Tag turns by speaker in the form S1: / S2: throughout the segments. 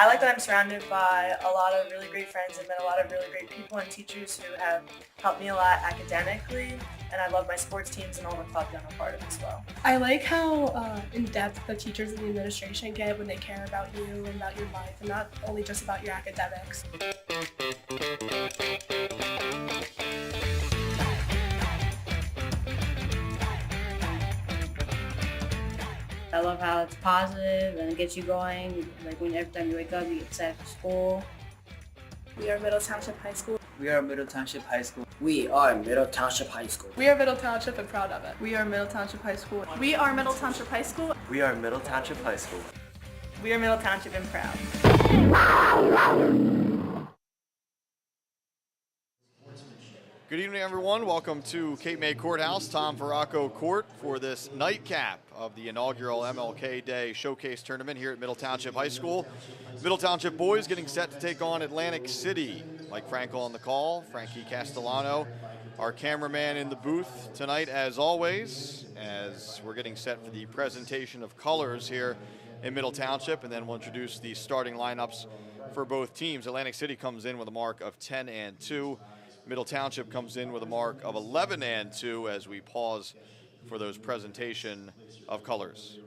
S1: I like that I'm surrounded by a lot of really great friends and met a lot of really great people and teachers who have helped me a lot academically, and I love my sports teams and all the clubs I'm a part of as well.
S2: I like how in-depth the teachers and the administration get when they care about you and about your life, and not only just about your academics.
S3: I love how it's positive and it gets you going. Like when every time you wake up, you get excited for school.
S2: We are Middle Township High School.
S4: We are Middle Township High School.
S5: We are Middle Township High School.
S2: We are Middle Township and proud of it.
S6: We are Middle Township High School.
S2: We are Middle Township High School.
S7: We are Middle Township High School.
S1: We are Middle Township and proud.
S8: Good evening, everyone. Welcome to Cape May Courthouse, Tom Verrocco Court, for this nightcap of the inaugural MLK Day Showcase Tournament here at Middle Township High School. Middle Township boys getting set to take on Atlantic City. Mike Frankel on the call, Frankie Castellano, our cameraman in the booth tonight as always, as we're getting set for the presentation of colors here in Middle Township, and then we'll introduce the starting lineups for both teams. Atlantic City comes in with a mark of 10-2. Middle Township comes in with a mark of 11-2 as we pause for those presentation of colors.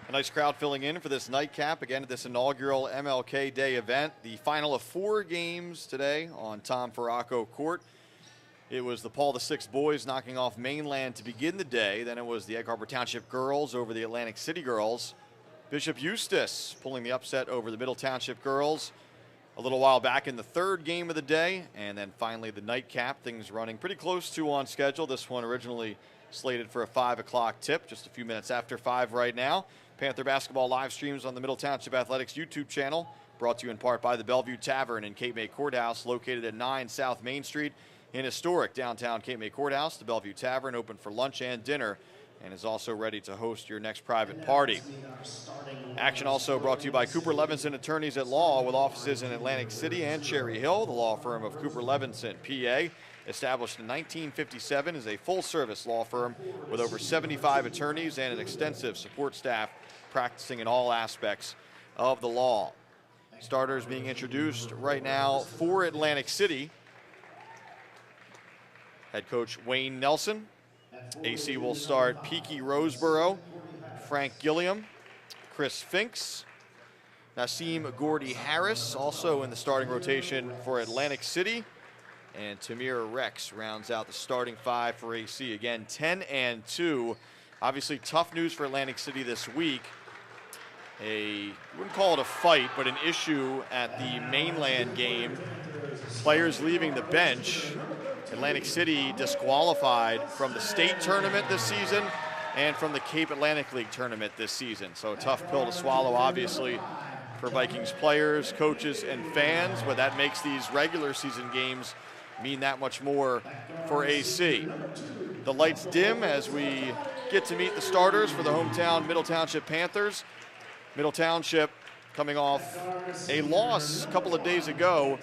S8: A nice crowd filling in for this nightcap, again, at this inaugural MLK Day event. The final of 4 games today on Tom Verrocco Court. It was the Paul VI boys knocking off Mainland to begin the day. Then it was the Egg Harbor Township girls over the Atlantic City girls. Bishop Eustis pulling the upset over the Middle Township girls a little while back in the 3rd game of the day. And then finally the nightcap, things running pretty close to on schedule. This one originally slated for a 5 o'clock tip, just a few minutes after 5 right now. Panther basketball live streams on the Middle Township Athletics YouTube channel, brought to you in part by the Bellevue Tavern in Cape May Courthouse, located at 9 South Main Street in historic downtown Cape May Courthouse. The Bellevue Tavern open for lunch and dinner and is also ready to host your next private party. Action also brought to you by Cooper Levenson Attorneys at Law, with offices in Atlantic City and Cherry Hill. The law firm of Cooper Levenson, PA, established in 1957, is a full-service law firm with over 75 attorneys and an extensive support staff practicing in all aspects of the law. Starters being introduced right now for Atlantic City. Head coach Wayne Nelson. AC will start Peaky Roseborough, Frank Gilliam, Chris Finks, Nassim Gordy-Harris, also in the starting rotation for Atlantic City. And Tamir Rex rounds out the starting 5 for AC. Again, 10-2. Obviously, tough news for Atlantic City this week. I wouldn't call it a fight, but an issue at the Mainland game. Players leaving the bench. Atlantic City disqualified from the state tournament this season and from the Cape Atlantic League tournament this season. So a tough pill to swallow, obviously, for Vikings players, coaches, and fans, but that makes these regular season games mean that much more for AC. The lights dim as we get to meet the starters for the hometown Middle Township Panthers. Middle Township coming off a loss a couple of days ago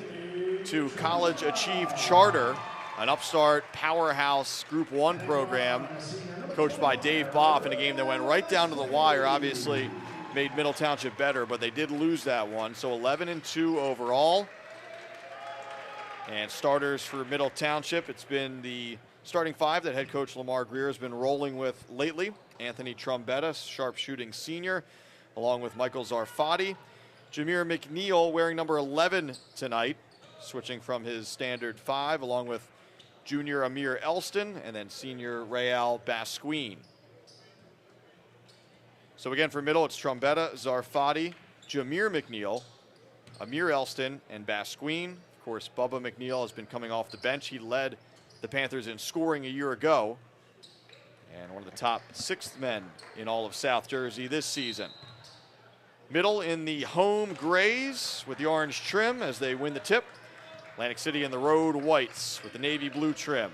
S8: to College Achieve Charter, an upstart powerhouse Group 1 program coached by Dave Boff in a game that went right down to the wire. Obviously made Middle Township better, but they did lose that one. So 11-2 overall. And starters for Middle Township, it's been the starting five that head coach Lamar Greer has been rolling with lately. Anthony Trombetta, sharpshooting senior, along with Michael Zarfati. Jameer McNeil wearing number 11 tonight, switching from his standard 5, along with junior Amir Elston and then senior Rael Basquine. So again for Middle, it's Trombetta, Zarfati, Jameer McNeil, Amir Elston, and Basquine. Of course, Bubba McNeil has been coming off the bench. He led the Panthers in scoring a year ago and one of the top 6th men in all of South Jersey this season. Middle in the home grays with the orange trim as they win the tip. Atlantic City in the road whites with the navy blue trim.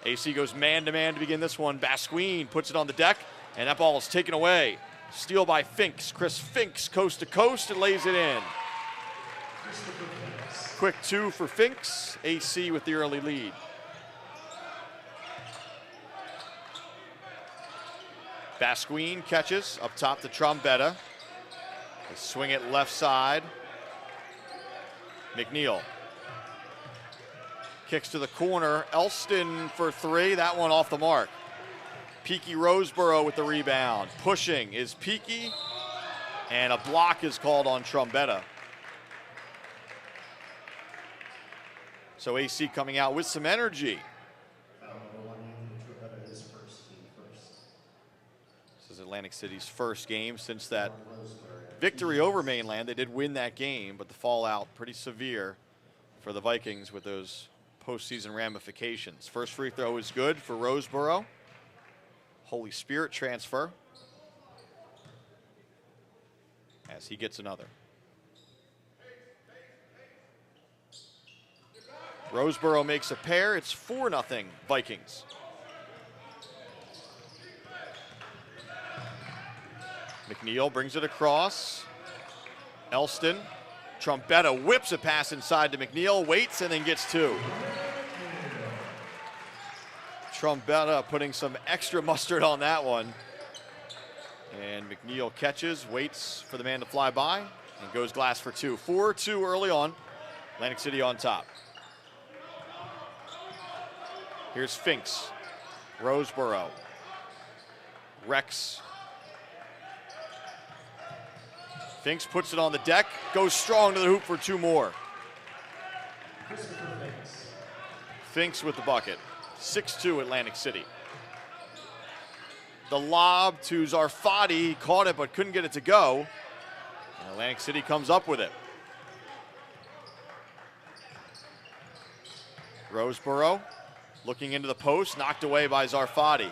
S8: AC goes man-to-man to begin this one. Basquine puts it on the deck, and that ball is taken away. Steal by Finks. Chris Finks coast to coast and lays it in. Quick 2 for Finks. AC with the early lead. Basquine catches up top to Trombetta. They swing it left side. McNeil kicks to the corner. Elston for 3. That one off the mark. Peaky Roseboro with the rebound. Pushing is Peaky, and a block is called on Trombetta. So AC coming out with some energy. This is Atlantic City's first game since that victory over Mainland. They did win that game, but the fallout pretty severe for the Vikings with those postseason ramifications. First free throw is good for Roseboro. Holy Spirit transfer as he gets another. Roseboro makes a pair. It's 4-0 Vikings. McNeil brings it across. Elston. Trombetta whips a pass inside to McNeil, waits, and then gets 2. Trombetta putting some extra mustard on that one. And McNeil catches, waits for the man to fly by, and goes glass for 2. 4-2 early on. Atlantic City on top. Here's Finks. Roseboro. Rex. Finks puts it on the deck, goes strong to the hoop for 2 more. Finks with the bucket. 6-2 Atlantic City. The lob to Zarfati. He caught it but couldn't get it to go. And Atlantic City comes up with it. Roseboro looking into the post, knocked away by Zarfati.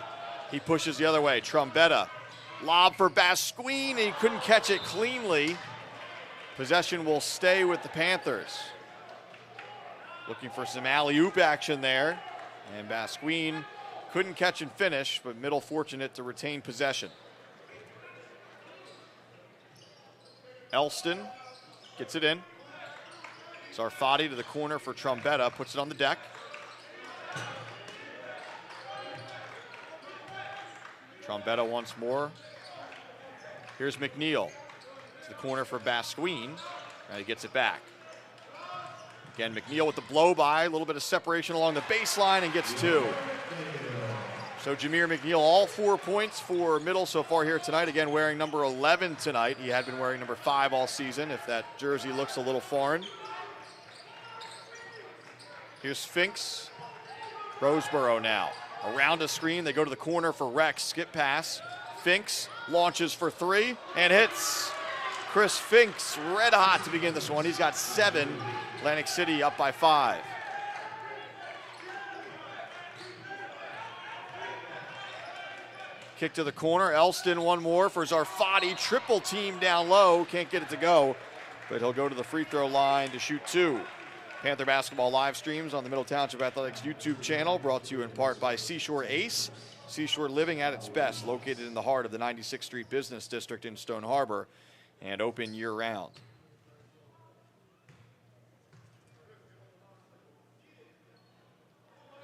S8: He pushes the other way. Trombetta. Lob for Basquine. He couldn't catch it cleanly. Possession will stay with the Panthers. Looking for some alley-oop action there. And Basquine couldn't catch and finish, but Middle fortunate to retain possession. Elston gets it in. Zarfati to the corner for Trombetta, puts it on the deck. Trombetta once more. Here's McNeil to the corner for Basquine, and he gets it back. Again, McNeil with the blow-by, a little bit of separation along the baseline, and gets 2. So Jameer McNeil, all 4 points for Middle so far here tonight. Again, wearing number 11 tonight. He had been wearing number 5 all season, if that jersey looks a little foreign. Here's Finks. Roseboro now. Around a screen, they go to the corner for Rex. Skip pass. Finks launches for 3 and hits. Chris Finks, red hot to begin this one. He's got 7. Atlantic City up by 5. Kick to the corner. Elston one more for Zarfati. Triple team down low. Can't get it to go, but he'll go to the free throw line to shoot 2. Panther basketball live streams on the Middle Township Athletics YouTube channel, brought to you in part by Seashore Ace. Seashore living at its best, located in the heart of the 96th Street Business District in Stone Harbor, and open year-round.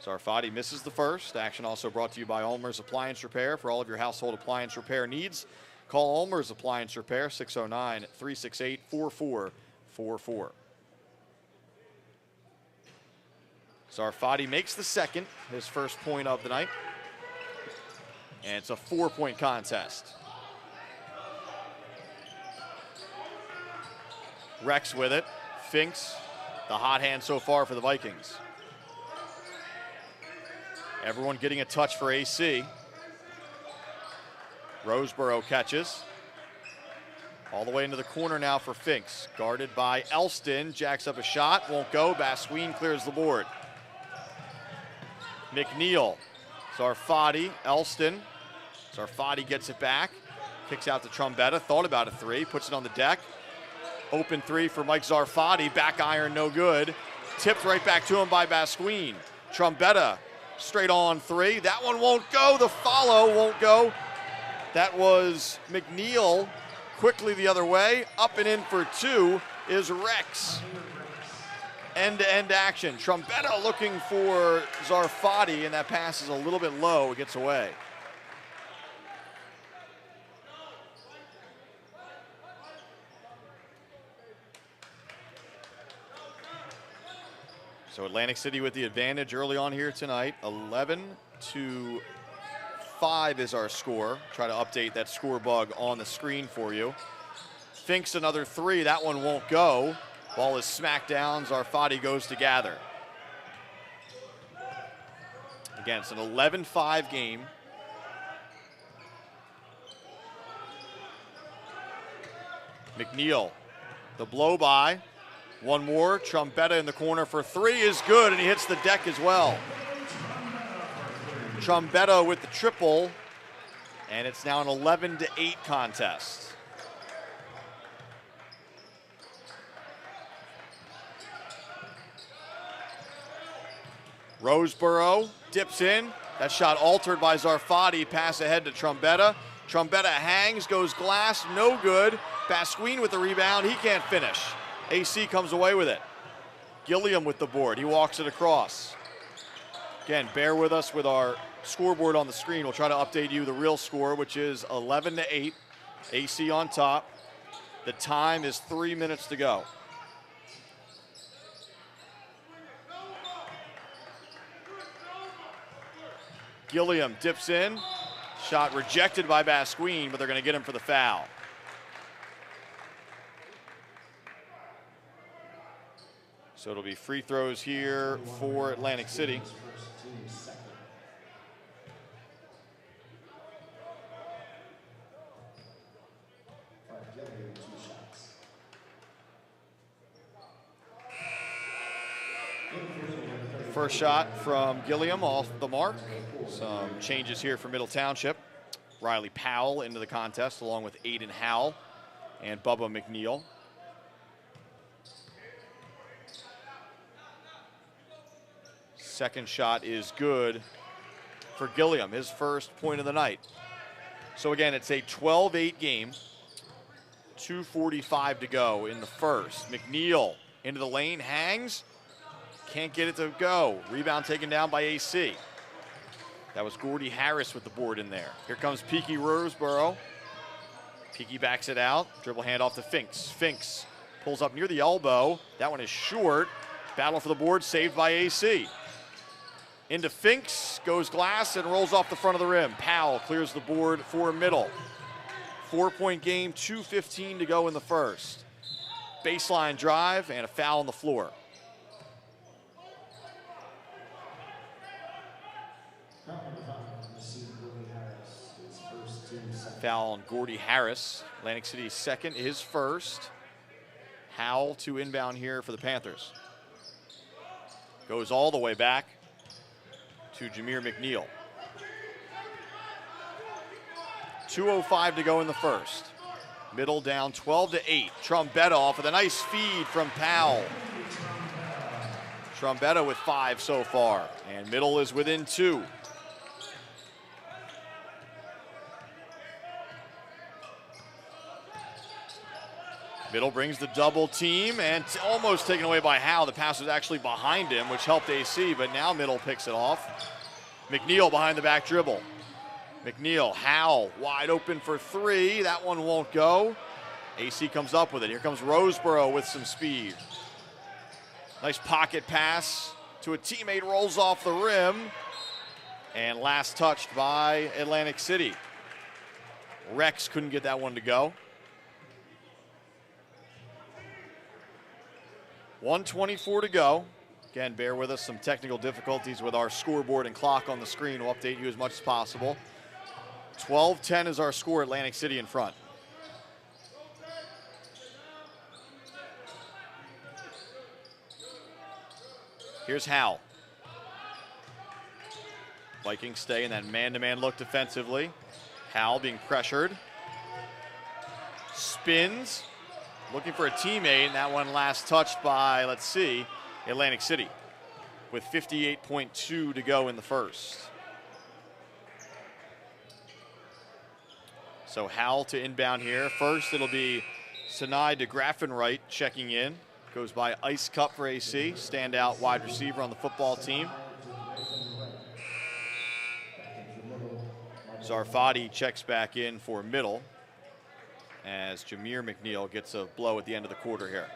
S8: Zarfati misses the first. Action also brought to you by ULMER'S Appliance Repair. For all of your household appliance repair needs, call ULMER'S Appliance Repair, 609-368-4444. Zarfati makes the second, his first point of the night. And it's a 4-point contest. Rex with it. Finks, the hot hand so far for the Vikings. Everyone getting a touch for AC. Roseboro catches. All the way into the corner now for Finks. Guarded by Elston. Jacks up a shot. Won't go. Basquine clears the board. McNeil. Zarfati. Elston. Zarfati gets it back. Kicks out to Trombetta. Thought about a three. Puts it on the deck. Open three for Mike Zarfati. Back iron, no good. Tipped right back to him by Basquine. Trombetta. Straight on three. That one won't go. The follow won't go. That was McNeil. Quickly the other way. Up and in for two is Rex. End-to-end action. Trombetta looking for Zarfati, and that pass is a little bit low. It gets away. So Atlantic City with the advantage early on here tonight. 11-5 is our score. Try to update that score bug on the screen for you. Finks another three. That one won't go. Ball is smacked down. Zarfati goes to gather. Again, it's an 11-5 game. McNeil, the blow by. One more. Trombetta in the corner for three is good, and he hits the deck as well. Trombetta with the triple, and it's now an 11-8 contest. Roseboro dips in. That shot altered by Zarfati. Pass ahead to Trombetta. Trombetta hangs, goes glass, no good. Basquine with the rebound. He can't finish. AC comes away with it. Gilliam with the board. He walks it across. Again, bear with us with our scoreboard on the screen. We'll try to update you the real score, which is 11-8. AC on top. The time is 3 minutes to go. Gilliam dips in. Shot rejected by Basquine, but they're going to get him for the foul. So it'll be free throws here for Atlantic City. First shot from Gilliam off the mark. Some changes here for Middle Township. Riley Powell into the contest along with Aiden Howell and Bubba McNeil. Second shot is good for Gilliam, his first point of the night. So again, it's a 12-8 game. 2:45 to go in the first. McNeil into the lane, hangs. Can't get it to go. Rebound taken down by AC. That was Gordy Harris with the board in there. Here comes Peaky Roseboro. Peaky backs it out. Dribble handoff to Finks. Finks pulls up near the elbow. That one is short. Battle for the board, saved by AC. Into Finks, goes glass and rolls off the front of the rim. Powell clears the board for middle. 4-point game, 2:15 to go in the first. Baseline drive and a foul on the floor. Foul on Gordy Harris. Atlantic City's second, his first. Howell to inbound here for the Panthers. Goes all the way back to Jameer McNeil. 2:05 to go in the first. Middle down 12-8. Trombetta off with a nice feed from Powell. Trombetta with 5 so far, and Middle is within 2. Middle brings the double team, and almost taken away by Howe. The pass was actually behind him, which helped AC, but now Middle picks it off. McNeil behind the back dribble. McNeil, Howe, wide open for 3. That one won't go. AC comes up with it. Here comes Roseboro with some speed. Nice pocket pass to a teammate, rolls off the rim, and last touched by Atlantic City. Rex couldn't get that one to go. 1:24 to go. Again, bear with us, some technical difficulties with our scoreboard and clock on the screen. We'll update you as much as possible. 12-10 is our score, Atlantic City in front. Here's Howe. Vikings stay in that man-to-man look defensively. Howe being pressured. Spins. Looking for a teammate, and that one last touched by, let's see, Atlantic City with 58.2 to go in the first. So Howell to inbound here. First, it'll be Sinai DeGraffenwright checking in. Goes by Ice Cup for AC, standout wide receiver on the football team. Zarfati checks back in for Middle, as Jameer McNeil gets a blow at the end of the quarter here.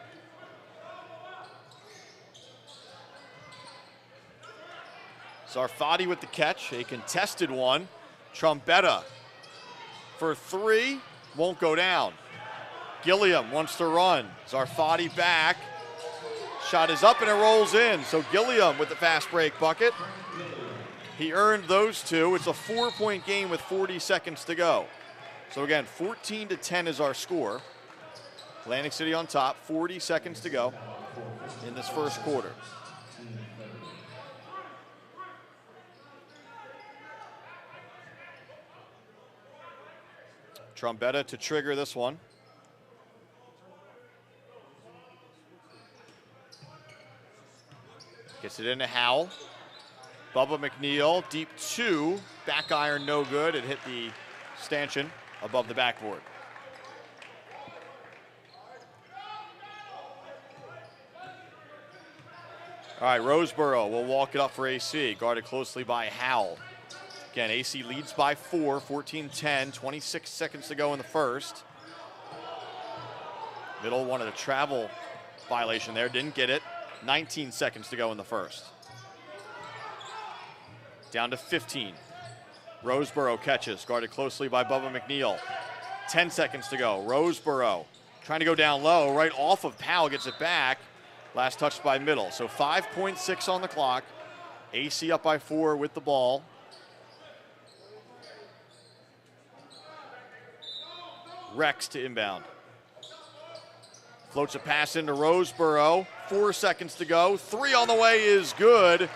S8: Zarfati with the catch, a contested one. Trombetta for 3, won't go down. Gilliam wants to run. Zarfati back. Shot is up and it rolls in. So Gilliam with the fast break bucket. He earned those 2. It's a 4-point game with 40 seconds to go. So again, 14-10 is our score. Atlantic City on top, 40 seconds to go in this first quarter. Trombetta to trigger this one. Gets it into Howell. Bubba McNeil, deep 2. Back iron no good. It hit the stanchion above the backboard. All right, Roseboro will walk it up for AC, guarded closely by Howell. Again, AC leads by 4, 14-10, 26 seconds to go in the first. Middle wanted a travel violation there, didn't get it. 19 seconds to go in the first. Down to 15. Roseboro catches, guarded closely by Bubba McNeil. 10 seconds to go. Roseboro trying to go down low, right off of Powell, gets it back. Last touched by Middle. So 5.6 on the clock. AC up by 4 with the ball. Rex to inbound. Floats a pass into Roseboro. 4 seconds to go. 3 on the way is good.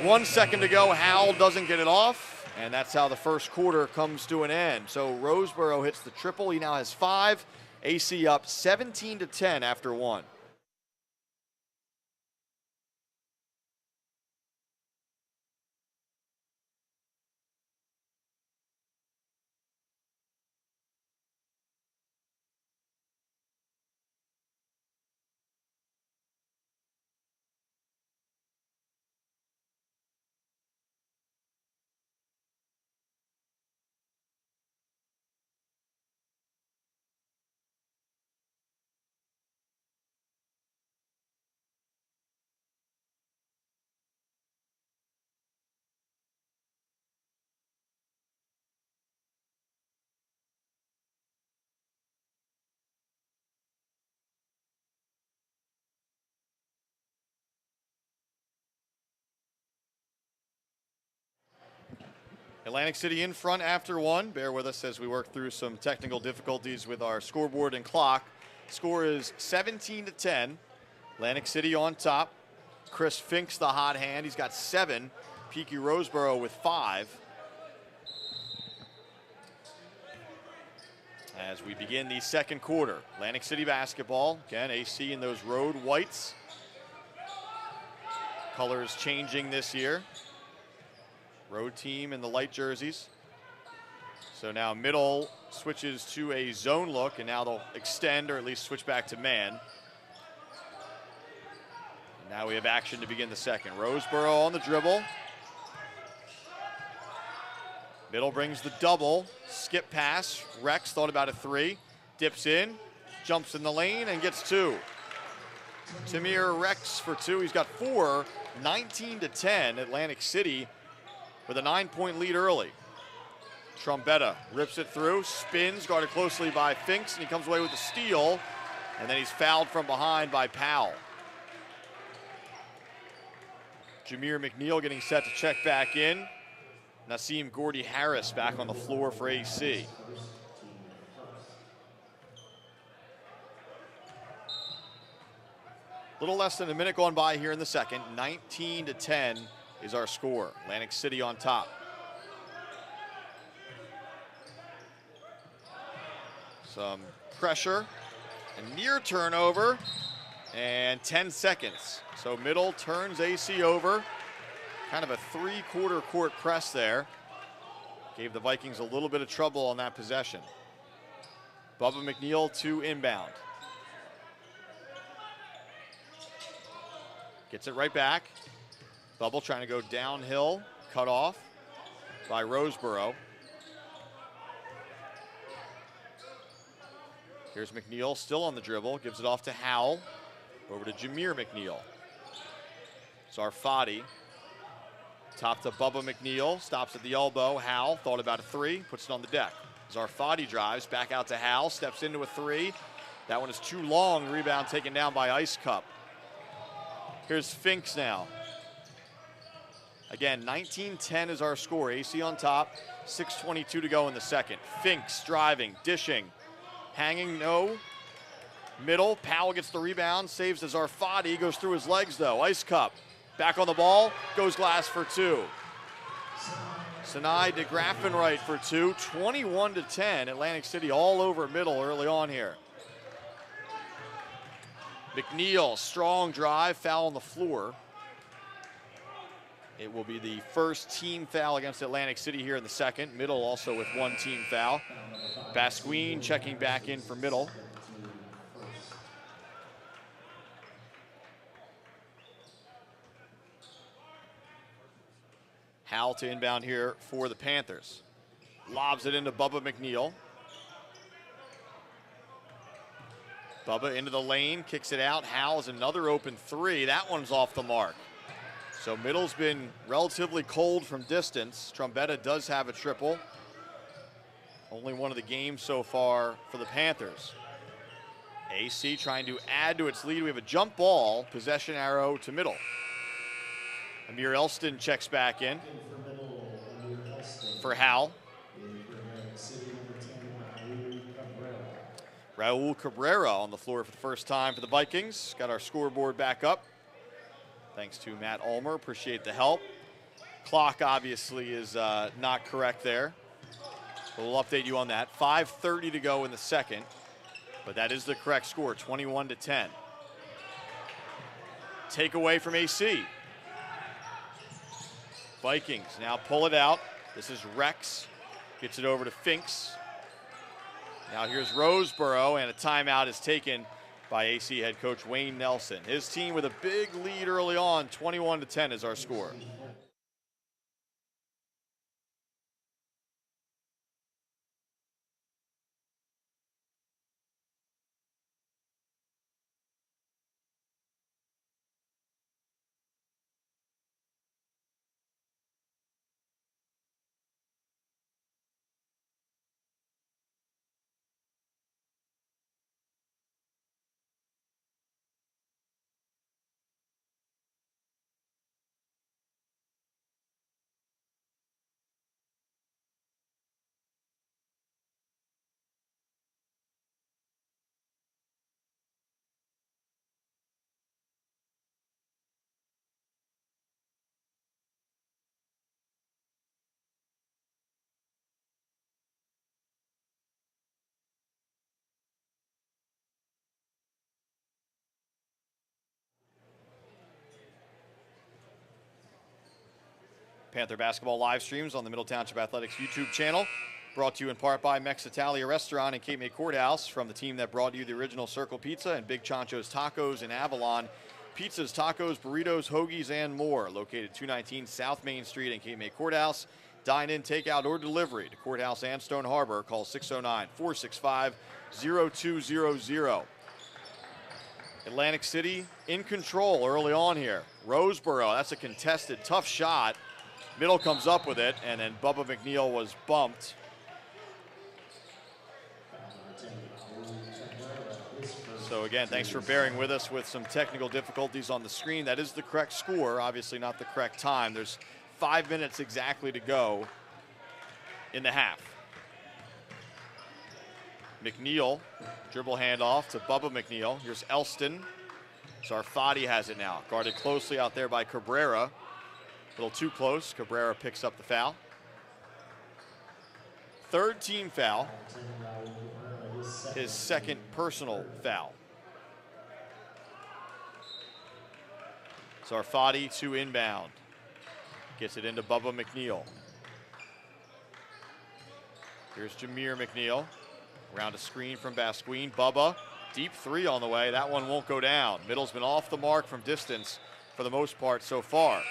S8: 1 second to go. Howell doesn't get it off. And that's how the first quarter comes to an end. So Roseboro hits the triple. He now has 5. AC up 17-10 after 1. Atlantic City in front after 1. Bear with us as we work through some technical difficulties with our scoreboard and clock. Score is 17-10. Atlantic City on top. Chris Fink's the hot hand. He's got 7. Peaky Roseboro with 5. As we begin the second quarter, Atlantic City basketball. Again, AC in those road whites. Colors changing this year. Road team in the light jerseys. So now Middle switches to a zone look, and now they'll extend or at least switch back to man. And now we have action to begin the second. Roseboro on the dribble. Middle brings the double. Skip pass. Rex thought about a three. Dips in. Jumps in the lane and gets two. Tamir Rex for two. He's got four. 19-10. Atlantic City with a 9-point lead early. Trombetta rips it through, spins, guarded closely by Finks, and he comes away with a steal, and then he's fouled from behind by Powell. Jameer McNeil getting set to check back in. Nassim Gordy Harris back on the floor for AC. Little less than a minute gone by here in the second. 19-10 is our score. Atlantic City on top. Some pressure, a near turnover, and 10 seconds. So Middle turns AC over. Kind of a three-quarter court press there. Gave the Vikings a little bit of trouble on that possession. Bubba McNeil to inbound. Gets it right back. Bubble trying to go downhill, cut off by Roseboro. Here's McNeil still on the dribble, gives it off to Howell. Over to Jameer McNeil. Zarfati. Top to Bubba McNeil, stops at the elbow. Howell thought about a three, puts it on the deck. Zarfati drives, back out to Howell, steps into a three. That one is too long, rebound taken down by Ice Cup. Here's Finks now. Again, 19-10 is our score. AC on top, 6:22 to go in the second. Finks driving, dishing, hanging, no. Middle, Powell gets the rebound, saves to Zarfati, goes through his legs though. Ice Cup, back on the ball, goes glass for two. Sinai DeGraffenreich for two, 21-10. Atlantic City all over Middle early on here. McNeil, strong drive, foul on the floor. It will be the first team foul against Atlantic City here in the second. Middle also with one team foul. Basquine checking back in for Middle. Howell to inbound here for the Panthers. Lobs it into Bubba McNeil. Bubba into the lane, kicks it out. Howell's another open three. That one's off the mark. So Middle's been relatively cold from distance. Trombetta does have a triple. Only one of the games so far for the Panthers. AC trying to add to its lead. We have a jump ball, possession arrow to Middle. Amir Elston checks back in for Howell. Raul Cabrera on the floor for the first time for the Vikings. Got our scoreboard back up. Thanks to Matt Ulmer, appreciate the help. Clock obviously is not correct there. We'll update you on that. 5:30 to go in the second, but that is the correct score, 21-10. Takeaway from AC. Vikings now pull it out. This is Rex, gets it over to Finks. Now here's Roseboro, and a timeout is taken by AC head coach Wayne Nelson. His team with a big lead early on, 21-10 is our score. Panther basketball live streams on the Middle Township Athletics YouTube channel. Brought to you in part by MEXITALIA Restaurant and Cape May Courthouse, from the team that brought you the original Circle Pizza and Big Chancho's Tacos in Avalon. Pizzas, tacos, burritos, hoagies, and more. Located 219 South Main Street in Cape May Courthouse. Dine in, takeout, or delivery to Courthouse and Stone Harbor. Call 609-465-0200. Atlantic City in control early on here. Roseboro, that's a contested, tough shot. Middle comes up with it, and then Bubba McNeil was bumped. So again, thanks for bearing with us with some technical difficulties on the screen. That is the correct score, obviously not the correct time. There's 5 minutes exactly to go in the half. McNeil, dribble handoff to Bubba McNeil. Here's Elston. Sarfati has it now. Guarded closely out there by Cabrera. A little too close. Cabrera picks up the foul. Third team foul. His second personal foul. Sarfati to inbound. Gets it into Bubba McNeil. Here's Jameer McNeil. Around a screen from Basquine. Bubba, deep three on the way. That one won't go down. Middle's been off the mark from distance for the most part so far.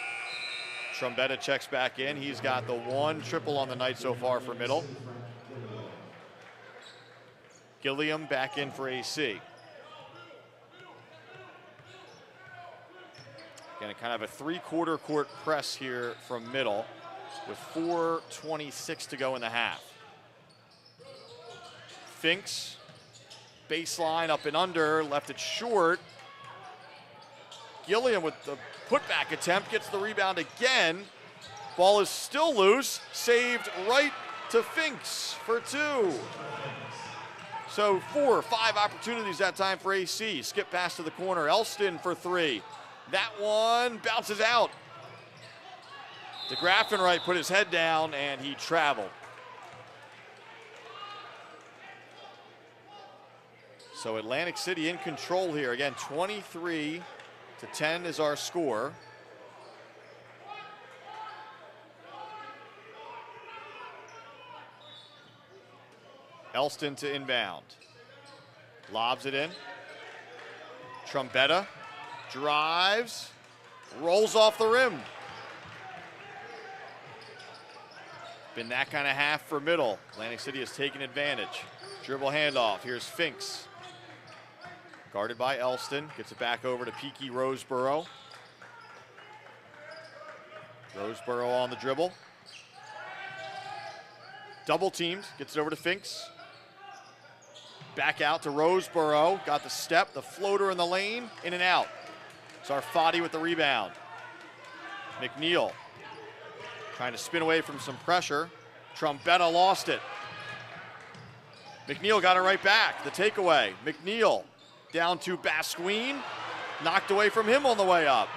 S8: Trombetta checks back in. He's got the one triple on the night so far for Middle. Gilliam back in for AC. Again, kind of a three-quarter court press here from Middle with 4:26 to go in the half. Finks, baseline up and under, left it short. Gilliam with the putback attempt, gets the rebound again. Ball is still loose, saved right to Finks for two. So 4 or 5 opportunities that time for AC. Skip pass to the corner, Elston for three. That one bounces out. DeGraffenreich put his head down and he traveled. So Atlantic City in control here. Again, 23-10 is our score. Elston to inbound. Lobs it in. Trombetta drives, rolls off the rim. Been that kind of half for Middle. Atlantic City has taken advantage. Dribble handoff. Here's Finks. Guarded by Elston. Gets it back over to Peaky Roseboro. Roseboro on the dribble. Double teamed. Gets it over to Finks. Back out to Roseboro. Got the step, the floater in the lane. In and out. Sarfati with the rebound. McNeil trying to spin away from some pressure. Trombetta lost it. McNeil got it right back. The takeaway. McNeil down to Basquine. Knocked away from him on the way up.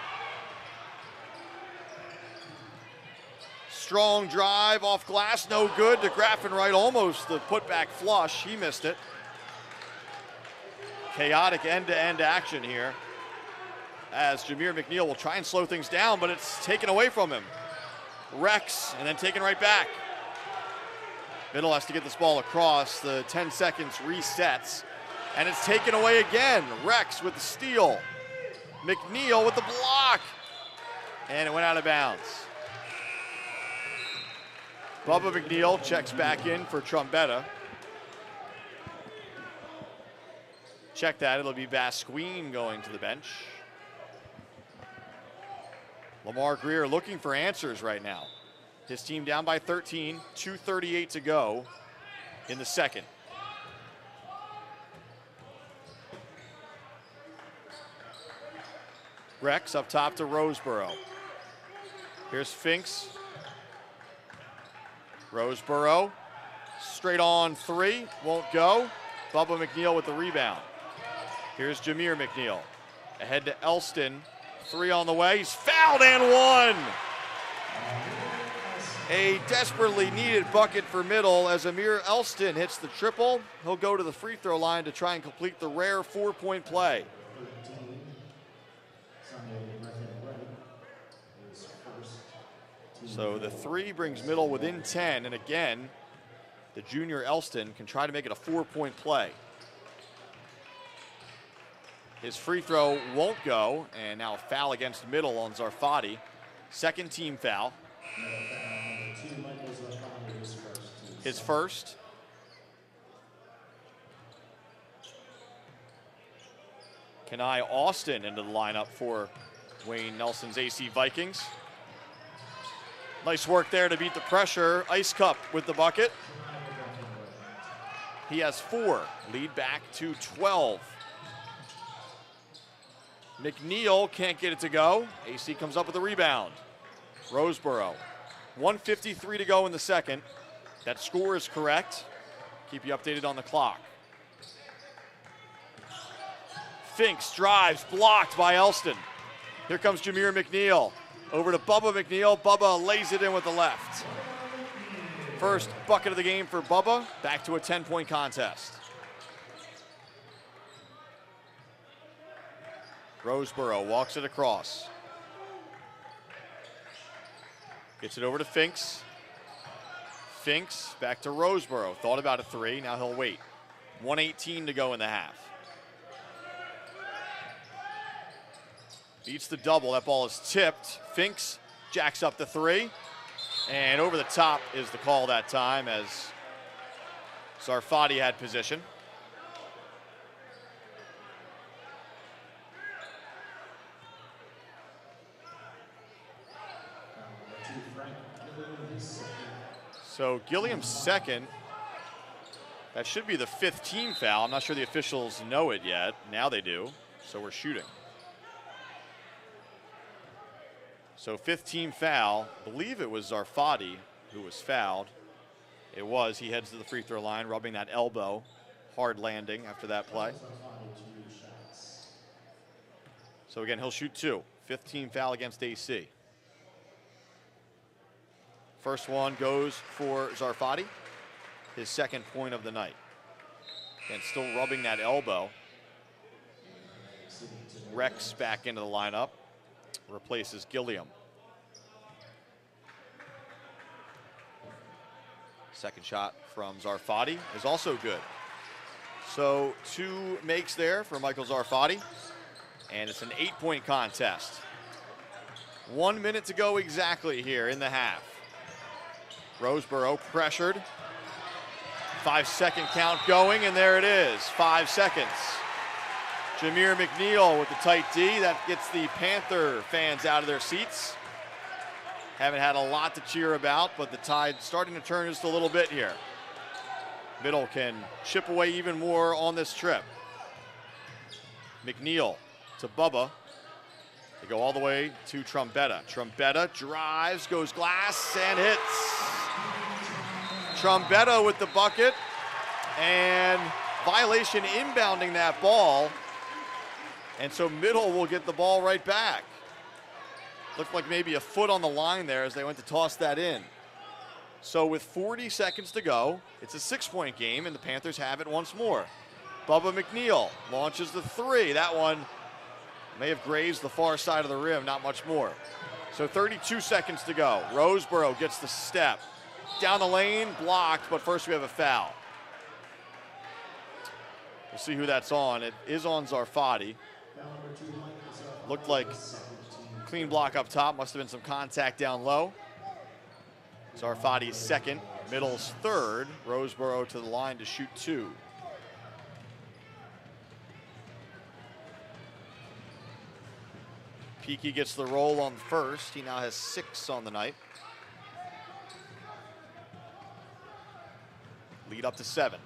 S8: Strong drive off glass, no good. DeGraffenreich almost the putback flush. He missed it. Chaotic end-to-end action here as Jameer McNeil will try and slow things down, but it's taken away from him. Rex, and then taken right back. Middle has to get this ball across. The 10 seconds resets, and it's taken away again. Rex with the steal. McNeil with the block, and it went out of bounds. Bubba McNeil checks back in for Trombetta. Check that, it'll be Basquine going to the bench. Lamar Greer looking for answers right now. His team down by 13, 2:38 to go in the second. Rex up top to Roseboro. Here's Finks. Roseboro, straight on three, won't go. Bubba McNeil with the rebound. Here's Jameer McNeil. Ahead to Elston, three on the way, he's fouled and one. A desperately needed bucket for Middle as Amir Elston hits the triple. He'll go to the free throw line to try and complete the rare 4-point play. So the 3 brings Middle within 10, and again, the junior Elston can try to make it a 4-point play. His free throw won't go, and now a foul against Middle on Zarfati. Second team foul. His first. Kenai Austin into the lineup for Wayne Nelson's AC Vikings. Nice work there to beat the pressure. Ice Cup with the bucket. He has 4. Lead back to 12. McNeil can't get it to go. AC comes up with a rebound. Roseboro. 1:53 to go in the second. That score is correct. Keep you updated on the clock. Finks drives, blocked by Elston. Here comes Jameer McNeil. Over to Bubba McNeil. Bubba lays it in with the left. First bucket of the game for Bubba. Back to a 10-point contest. Roseboro walks it across. Gets it over to Finks. Finks back to Roseboro. Thought about a 3. Now he'll wait. 1:18 to go in the half. Beats the double. That ball is tipped. Finks jacks up the 3. And over the top is the call that time as Zarfati had position. So Gilliam's second. That should be the 5th team foul. I'm not sure the officials know it yet. Now they do. So we're shooting. So 5th team foul. I believe it was Zarfati who was fouled. It was. He heads to the free throw line, rubbing that elbow. Hard landing after that play. So again, he'll shoot 2. 5th team foul against AC. First one goes for Zarfati, his 2nd point of the night. And still rubbing that elbow. Rex back into the lineup, replaces Gilliam. Second shot from Zarfati is also good. So 2 makes there for Michael Zarfati, and it's an 8-point contest. 1 minute to go exactly here in the half. Roseboro pressured. 5-second count going, and there it is, 5 seconds. Jameer McNeil with the tight D. That gets the Panther fans out of their seats. Haven't had a lot to cheer about, but the tide starting to turn just a little bit here. Middle can chip away even more on this trip. McNeil to Bubba. They go all the way to Trombetta. Trombetta drives, goes glass, and hits. Trombetta with the bucket, and violation inbounding that ball. And so Middle will get the ball right back. Looked like maybe a foot on the line there as they went to toss that in. So with 40 seconds to go, it's a 6-point game, and the Panthers have it once more. Bubba McNeil launches the 3. That one may have grazed the far side of the rim, not much more. So 32 seconds to go. Roseboro gets the step. Down the lane, blocked, but first we have a foul. We'll see who that's on. It is on Zarfati. Looked like clean block up top. Must have been some contact down low. Zarfati's 2nd, Middle's 3rd. Roseboro to the line to shoot 2. Peaky gets the roll on the first. He now has 6 on the night. Lead up to 7.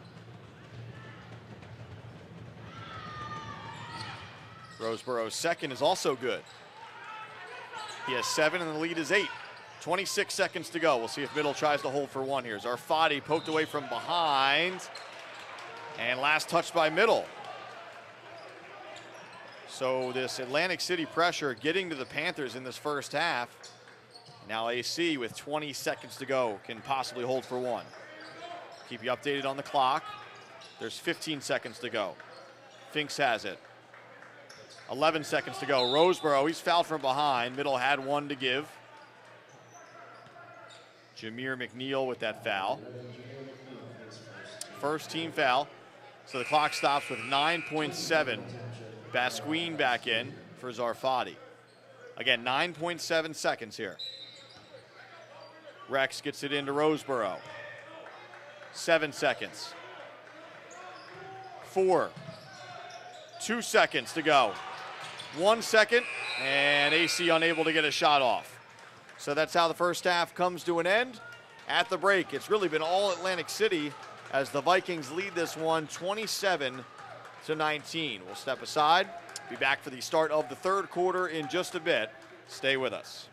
S8: Roseboro's 2nd is also good. He has 7 and the lead is 8. 26 seconds to go. We'll see if Middle tries to hold for 1 here. Zarfati poked away from behind. And last touch by Middle. So this Atlantic City pressure getting to the Panthers in this first half. Now AC with 20 seconds to go can possibly hold for 1. Keep you updated on the clock. There's 15 seconds to go. Finks has it. 11 seconds to go. Roseboro, he's fouled from behind. Middle had 1 to give. Jameer McNeil with that foul. First team foul. So the clock stops with 9.7. Basquine back in for Zarfati. Again, 9.7 seconds here. Rex gets it into Roseboro. 7 seconds. 4. 2 seconds to go. 1 second, and AC unable to get a shot off. So that's how the first half comes to an end. At the break, it's really been all Atlantic City as the Vikings lead this one 27-19. We'll step aside, be back for the start of the third quarter in just a bit. Stay with us.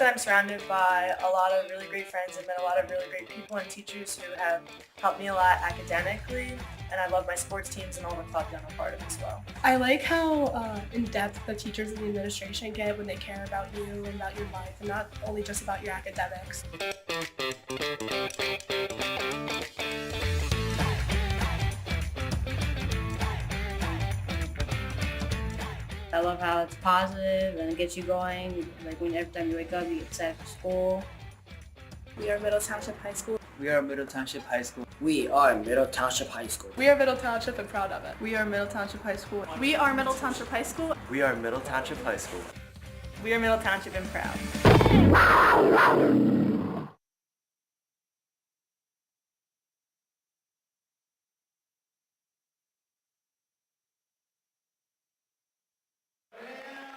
S1: that I'm surrounded by a lot of really great friends and met a lot of really great people and teachers who have helped me a lot academically, and I love my sports teams and all the clubs I'm a part of as well.
S2: I like how in-depth the teachers and the administration get when they care about you and about your life, and not only just about your academics.
S3: I love how it's positive and it gets you going. Like when every time you wake up, you get excited for school.
S2: We are Middle Township High School.
S7: We are Middle Township High School.
S5: We are Middle Township High School.
S2: We are Middle Township and proud of it.
S4: We are Middle Township High School.
S6: We are Middle Township High School.
S7: We are Middle Township High School.
S1: We are Middle Township and proud.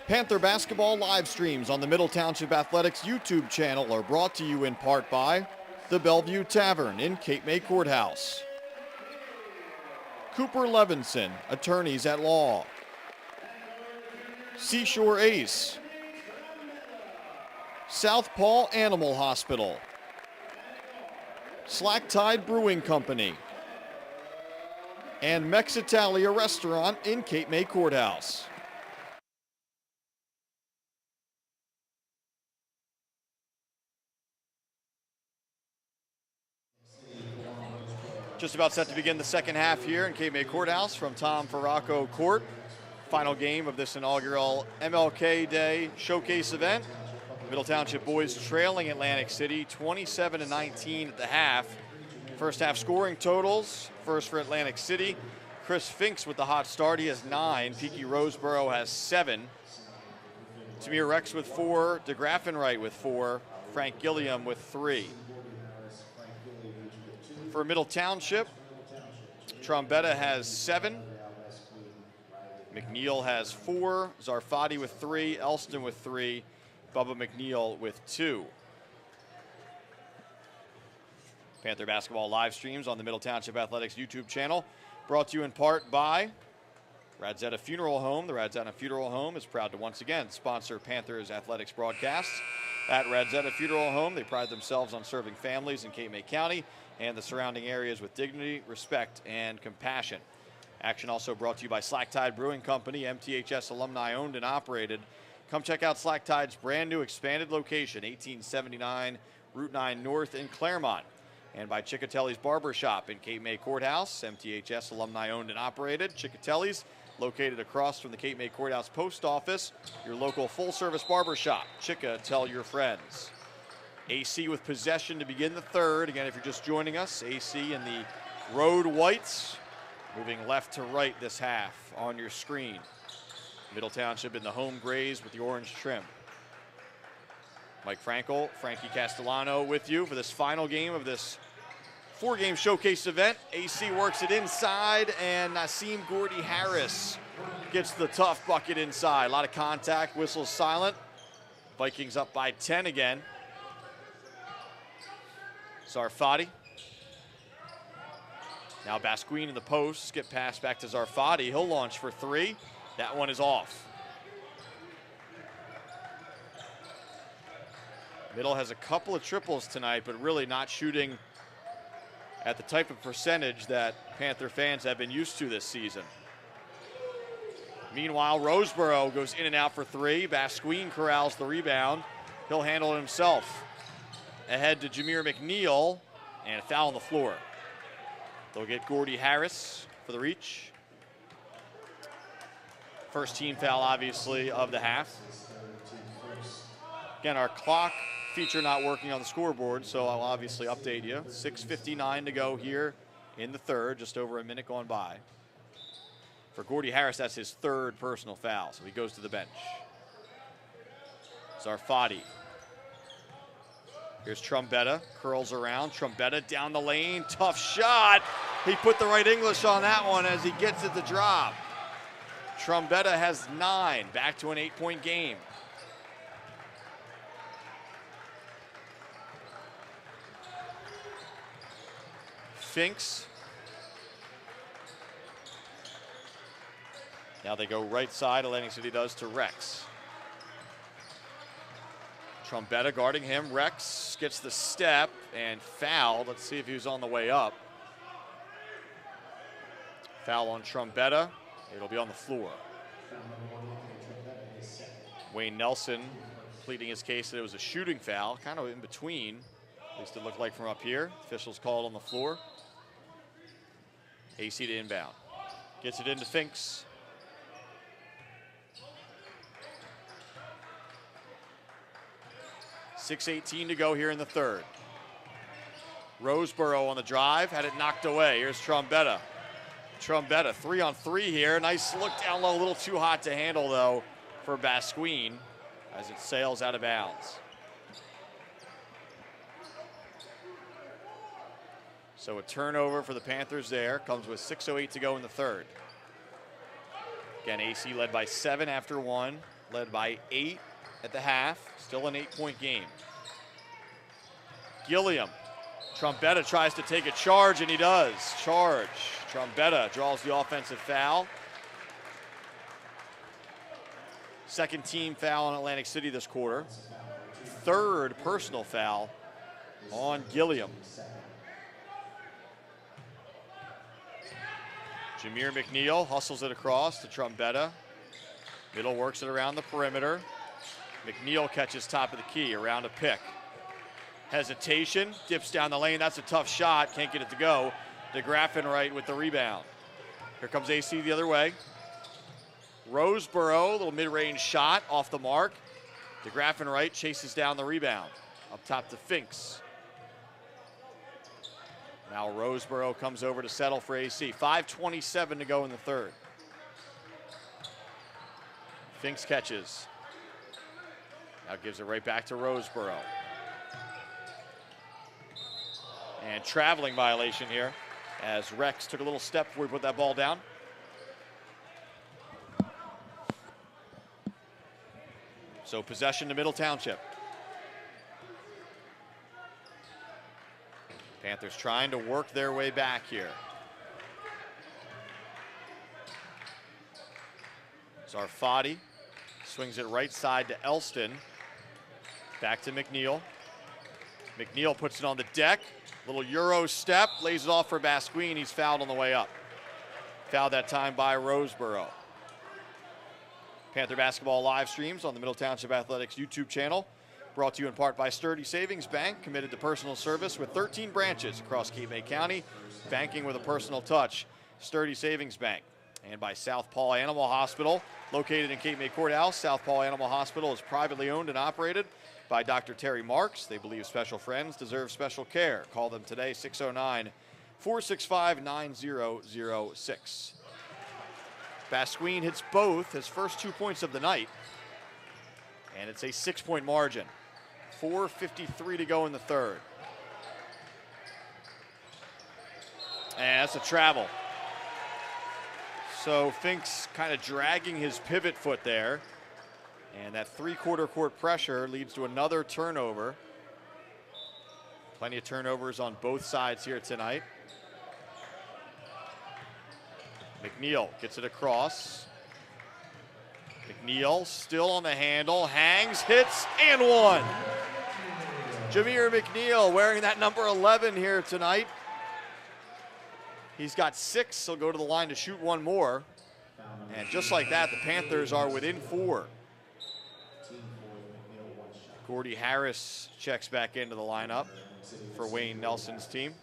S8: Panther basketball live streams on the Middle Township Athletics YouTube channel are brought to you in part by the Bellevue Tavern in Cape May Courthouse, Cooper Levenson, attorneys at law, Seashore Ace, Southpaw Animal Hospital, Slack Tide Brewing Company, and MEXITALIA Restaurant in Cape May Courthouse. Just about set to begin the second half here in Cape May Courthouse from Tom Farraco Court. Final game of this inaugural MLK Day Showcase event. Middle Township boys trailing Atlantic City 27-19 at the half. First half scoring totals. First for Atlantic City, Chris Finks with the hot start. He has 9. Peaky Roseboro has 7. Tamir Rex with 4. DeGraffenwright with 4. Frank Gilliam with 3. For Middle Township, Trombetta has 7. McNeil has 4. Zarfati with 3. Elston with 3. Bubba McNeil with 2. Panther basketball live streams on the Middle Township Athletics YouTube channel. Brought to you in part by RADZIETA Funeral Home. The RADZIETA Funeral Home is proud to once again sponsor Panthers athletics broadcasts. At RADZIETA Funeral Home, they pride themselves on serving families in Cape May County and the surrounding areas with dignity, respect, and compassion. Action also brought to you by Slack Tide Brewing Company, MTHS alumni owned and operated. Come check out Slack Tide's brand new expanded location, 1879 Route 9 North in Claremont. And by CICCOTELLI'S Barber Shop in Cape May Courthouse, MTHS alumni owned and operated. CICCOTELLI'S, located across from the Cape May Courthouse Post Office, your local full-service barber shop. Chicka, tell your friends. AC with possession to begin the third. Again, if you're just joining us, AC in the road whites, moving left to right this half on your screen. Middle Township in the home grays with the orange trim. Mike Frankel, Frankie Castellano with you for this final game of this 4-game showcase event. AC works it inside, and Nasim Gordy Harris gets the tough bucket inside. A lot of contact, whistles silent. Vikings up by 10 again. Zarfati. Now Basquine in the post. Skip pass back to Zarfati. He'll launch for 3. That one is off. Middle has a couple of triples tonight, but really not shooting at the type of percentage that Panther fans have been used to this season. Meanwhile, Roseboro goes in and out for 3. Basquine corrals the rebound. He'll handle it himself. Ahead to Jameer McNeil, and a foul on the floor. They'll get Gordy Harris for the reach. First team foul, obviously, of the half. Again, our clock feature not working on the scoreboard, so I'll obviously update you. 6:59 to go here in the third, just over a minute gone by. For Gordy Harris, that's his 3rd personal foul, so he goes to the bench. Zarfati. Here's Trombetta, curls around. Trombetta down the lane, tough shot. He put the right English on that one as he gets it to drop. Trombetta has 9, back to an 8-point game. Finks. Now they go right side, Atlantic City does, to Rex. Trombetta guarding him. Rex gets the step and fouled. Let's see if he was on the way up. Foul on Trombetta. It'll be on the floor. Wayne Nelson pleading his case that it was a shooting foul, kind of in between. At least it looked like from up here. Officials called on the floor. AC to inbound. Gets it into Finks. .6:18 to go here in the third. Roseboro on the drive, had it knocked away. Here's Trombetta. Trombetta, 3-on-3 here. Nice look down low, a little too hot to handle though for Basquine as it sails out of bounds. So a turnover for the Panthers there, comes with 6:08 to go in the third. Again, AC led by 7 after 1, led by 8 at the half, still an 8-point game. Gilliam, Trombetta tries to take a charge, and he does. Charge. Trombetta draws the offensive foul. Second team foul on Atlantic City this quarter. Third personal foul on Gilliam. Jameer McNeil hustles it across to Trombetta. Middle works it around the perimeter. McNeil catches top of the key around a pick. Hesitation, dips down the lane. That's a tough shot, can't get it to go. DeGraffenwright with the rebound. Here comes AC the other way. Roseboro, little mid-range shot off the mark. DeGraffenwright chases down the rebound. Up top to Finks. Now Roseboro comes over to settle for AC. 5:27 to go in the third. Finks catches. Now gives it right back to Roseboro. And traveling violation here as Rex took a little step before he put that ball down. So possession to Middle Township. Panthers trying to work their way back here. Zarfati swings it right side to Elston. Back to McNeil. McNeil puts it on the deck. Little Euro step, lays it off for Basquine. He's fouled on the way up. Fouled that time by Roseboro. Panther basketball live streams on the Middle Township Athletics YouTube channel. Brought to you in part by Sturdy Savings Bank, committed to personal service with 13 branches across Cape May County, banking with a personal touch. Sturdy Savings Bank. And by South Paul Animal Hospital, located in Cape May Courthouse. South Paul Animal Hospital is privately owned and operated by Dr. Terry Marks. They believe special friends deserve special care. Call them today, 609-465-9006. Basquine hits both his first 2 points of the night, and it's a 6-point margin. 4:53 to go in the third. And that's a travel. So Finks kind of dragging his pivot foot there. And that three-quarter court pressure leads to another turnover. Plenty of turnovers on both sides here tonight. McNeil gets it across. McNeil still on the handle, hangs, hits, and one. Jameer McNeil wearing that number 11 here tonight. He's got 6, he'll go to the line to shoot one more. And just like that, the Panthers are within 4. Gordy Harris checks back into the lineup for Wayne Nelson's team.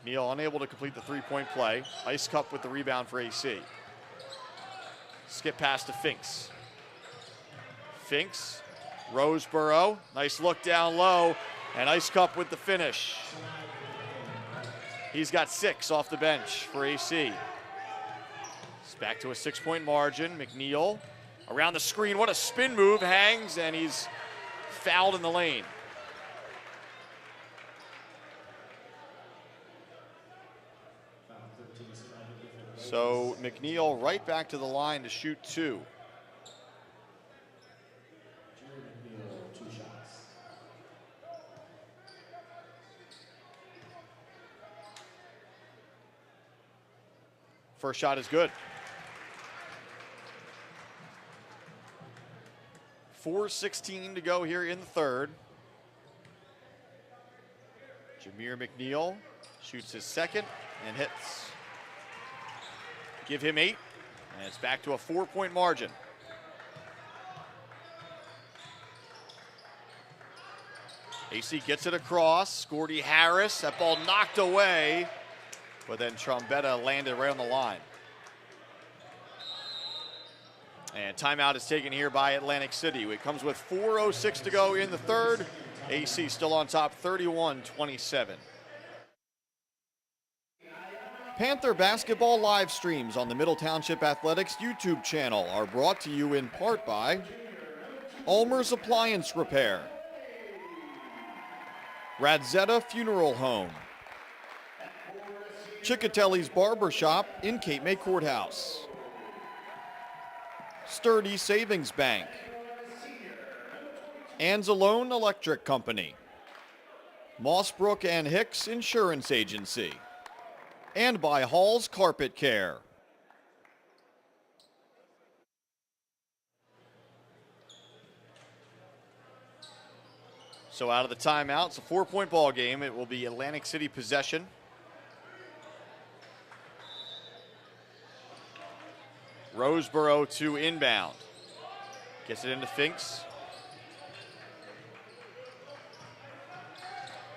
S8: McNeil unable to complete the three-point play. Ice Cup with the rebound for AC. Skip pass to Finks. Finks, Roseboro, nice look down low, and Ice Cup with the finish. He's got 6 off the bench for AC. It's back to a 6-point margin. McNeil around the screen, what a spin move, hangs, and he's fouled in the lane. So McNeil right back to the line to shoot 2. First shot is good. 4:16 to go here in the third. Jameer McNeil shoots his second and hits. Give him 8, and it's back to a 4-point margin. AC gets it across. Gordy Harris, that ball knocked away, but then Trombetta landed right on the line. And timeout is taken here by Atlantic City. It comes with 4:06 to go in the third. AC still on top, 31-27. Panther basketball live streams on the Middle Township Athletics YouTube channel are brought to you in part by ULMER'S Appliance Repair, RADZIETA Funeral Home, CICCOTELLI'S Barber Shop in Cape May Courthouse, Sturdy Savings Bank, ANZELONE Electric Company, MOSSBROOKS and HICKS Insurance Agency, and by Hall's Carpet Care. So out of the timeout, it's a 4-point ball game. It will be Atlantic City possession. Roseboro to inbound. Gets it into Finks.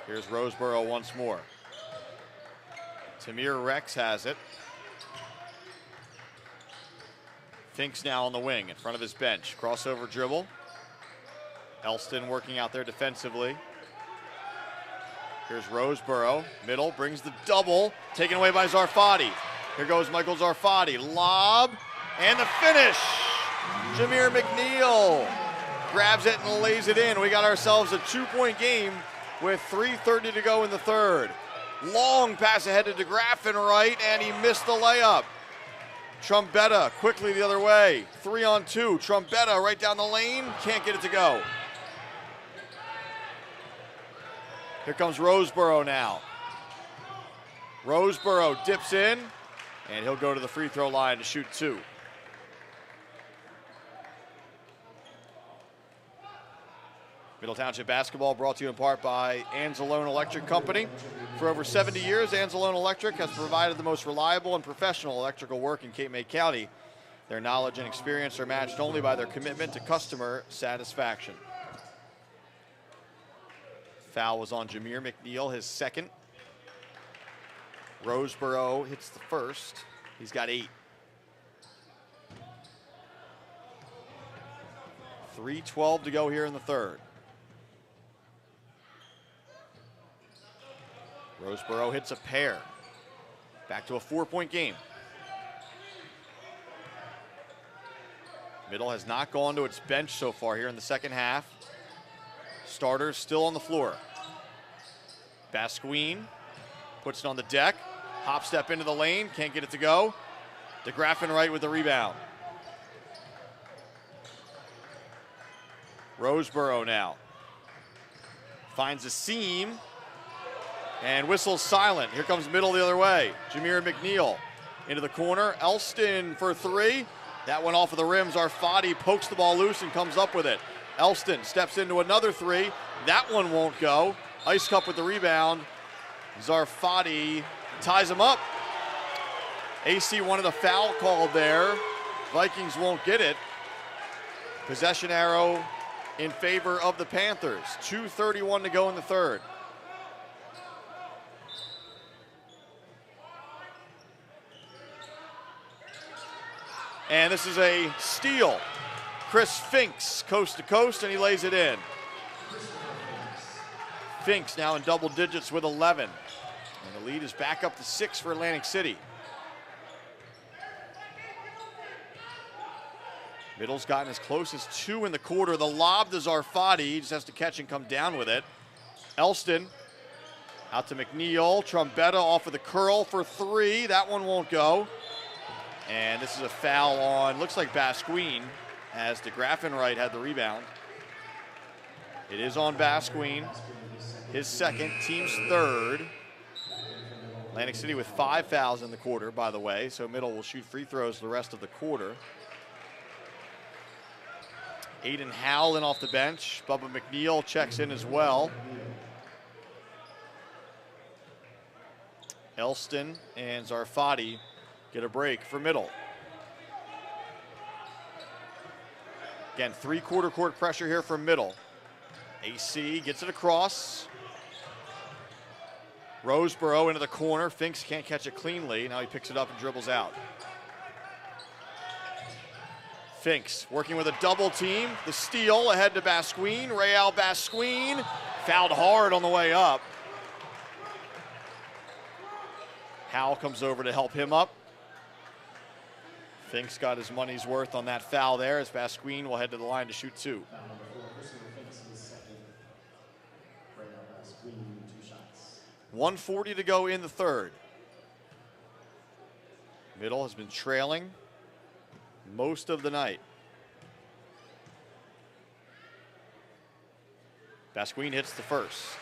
S8: Here's Roseboro once more. Tamir Rex has it. Finks now on the wing in front of his bench. Crossover dribble. Elston working out there defensively. Here's Roseboro. Middle brings the double. Taken away by Zarfati. Here goes Michael Zarfati. Lob. And the finish. Jameer McNeil grabs it and lays it in. We got ourselves a 2-point game with 3:30 to go in the third. Long pass ahead to DeGraffin right, and he missed the layup. Trombetta quickly the other way. 3-on-2. Trombetta right down the lane. Can't get it to go. Here comes Roseboro now. Roseboro dips in, and he'll go to the free throw line to shoot 2. Middle Township basketball brought to you in part by Anzelone Electric Company. For over 70 years, Anzelone Electric has provided the most reliable and professional electrical work in Cape May County. Their knowledge and experience are matched only by their commitment to customer satisfaction. Foul was on Jameer McNeil, his second. Roseboro hits the first. He's got 8. 3:12 to go here in the third. Roseboro hits a pair. Back to a 4-point game. Middle has not gone to its bench so far here in the second half. Starters still on the floor. Basquine puts it on the deck. Hop step into the lane, can't get it to go. DeGraffin right with the rebound. Roseboro now. Finds a seam. And whistles silent. Here comes Middle the other way. Jameer McNeil into the corner. Elston for 3. That one off of the rim. Zarfati pokes the ball loose and comes up with it. Elston steps into another 3. That one won't go. Ice Cup with the rebound. Zarfati ties him up. AC wanted a foul called there. Vikings won't get it. Possession arrow in favor of the Panthers. 2:31 to go in the third. And this is a steal. Chris Finks, coast to coast, and he lays it in. Finks now in double digits with 11. And the lead is back up to 6 for Atlantic City. Middle's gotten as close as 2 in the quarter. The lob to Zarfati, he just has to catch and come down with it. Elston out to McNeil. Trombetta off of the curl for 3. That one won't go. And this is a foul on, looks like Basquine, as DeGraffin right had the rebound. It is on Basquine, his second, team's third. Atlantic City with 5 fouls in the quarter, by the way, so Middle will shoot free throws the rest of the quarter. Aiden Howell in off the bench. Bubba McNeil checks in as well. Elston and Zarfati get a break for Middle. Again, 3-quarter court pressure here from Middle. AC gets it across. Roseboro into the corner. Finks can't catch it cleanly. Now he picks it up and dribbles out. Finks working with a double team. The steal ahead to Basquine. Real Basquine fouled hard on the way up. Howell comes over to help him up. Finks got his money's worth on that foul there as Basquine will head to the line to shoot 2. 1:40 to go in the third. Middle has been trailing most of the night. Basquine hits the first.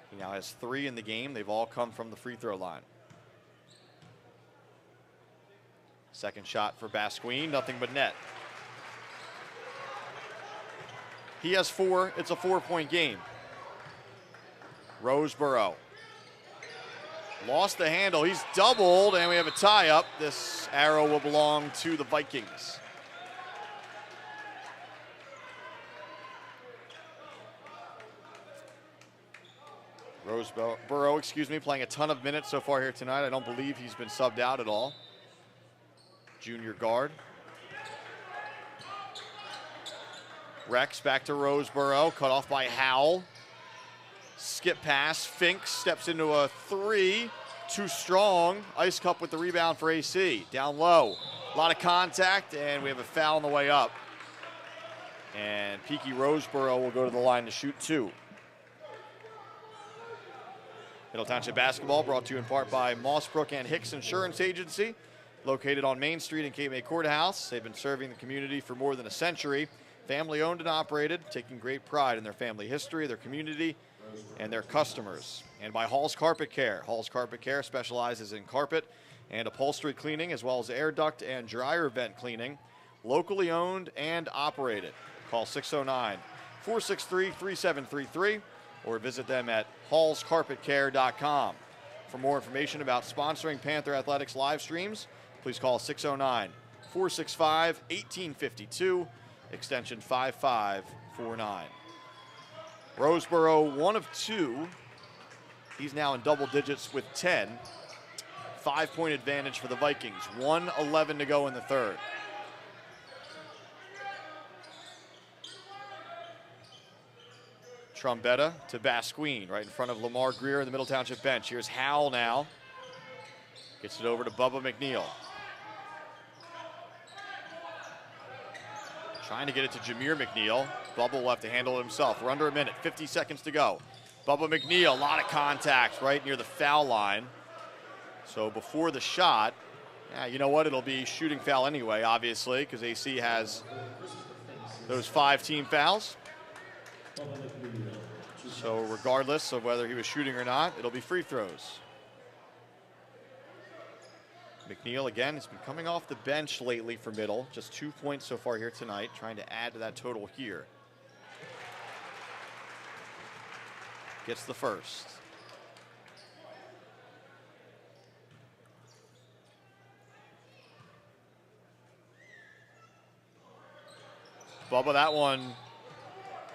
S8: He now has 3 in the game. They've all come from the free throw line. Second shot for Basquine, nothing but net. He has 4. It's a 4-point game. Roseboro lost the handle. He's doubled, and we have a tie-up. This arrow will belong to the Vikings. Roseboro, playing a ton of minutes so far here tonight. I don't believe he's been subbed out at all. Junior guard. Rex back to Roseboro, cut off by Howell. Skip pass, Finks steps into a 3, too strong. Ice Cup with the rebound for AC. Down low, a lot of contact, and we have a foul on the way up. And Peaky Roseboro will go to the line to shoot 2. Middle Township basketball brought to you in part by Mossbrook and Hicks Insurance Agency, located on Main Street in Cape May Courthouse. They've been serving the community for more than a century. Family owned and operated, taking great pride in their family history, their community, and their customers. And by Hall's Carpet Care. Hall's Carpet Care specializes in carpet and upholstery cleaning, as well as air duct and dryer vent cleaning. Locally owned and operated. Call 609-463-3733 or visit them at hallscarpetcare.com. For more information about sponsoring Panther Athletics live streams, please call 609-465-1852, extension 5549. Roseboro, 1 of 2. He's now in double digits with 10. 5-point advantage for the Vikings. 1:11 to go in the third. Trombetta to Basquine, right in front of Lamar Greer in the Middle Township bench. Here's Howell now. Gets it over to Bubba McNeil. Trying to get it to Jameer McNeil. Bubba will have to handle it himself. We're under a minute, 50 seconds to go. Bubba McNeil, a lot of contact right near the foul line. So before the shot, yeah, you know what? It'll be shooting foul anyway, obviously, because AC has those 5 team fouls. So regardless of whether he was shooting or not, it'll be free throws. McNeil, again, has been coming off the bench lately for Middle. Just 2 points so far here tonight, trying to add to that total here. Gets the first. Bubba, that one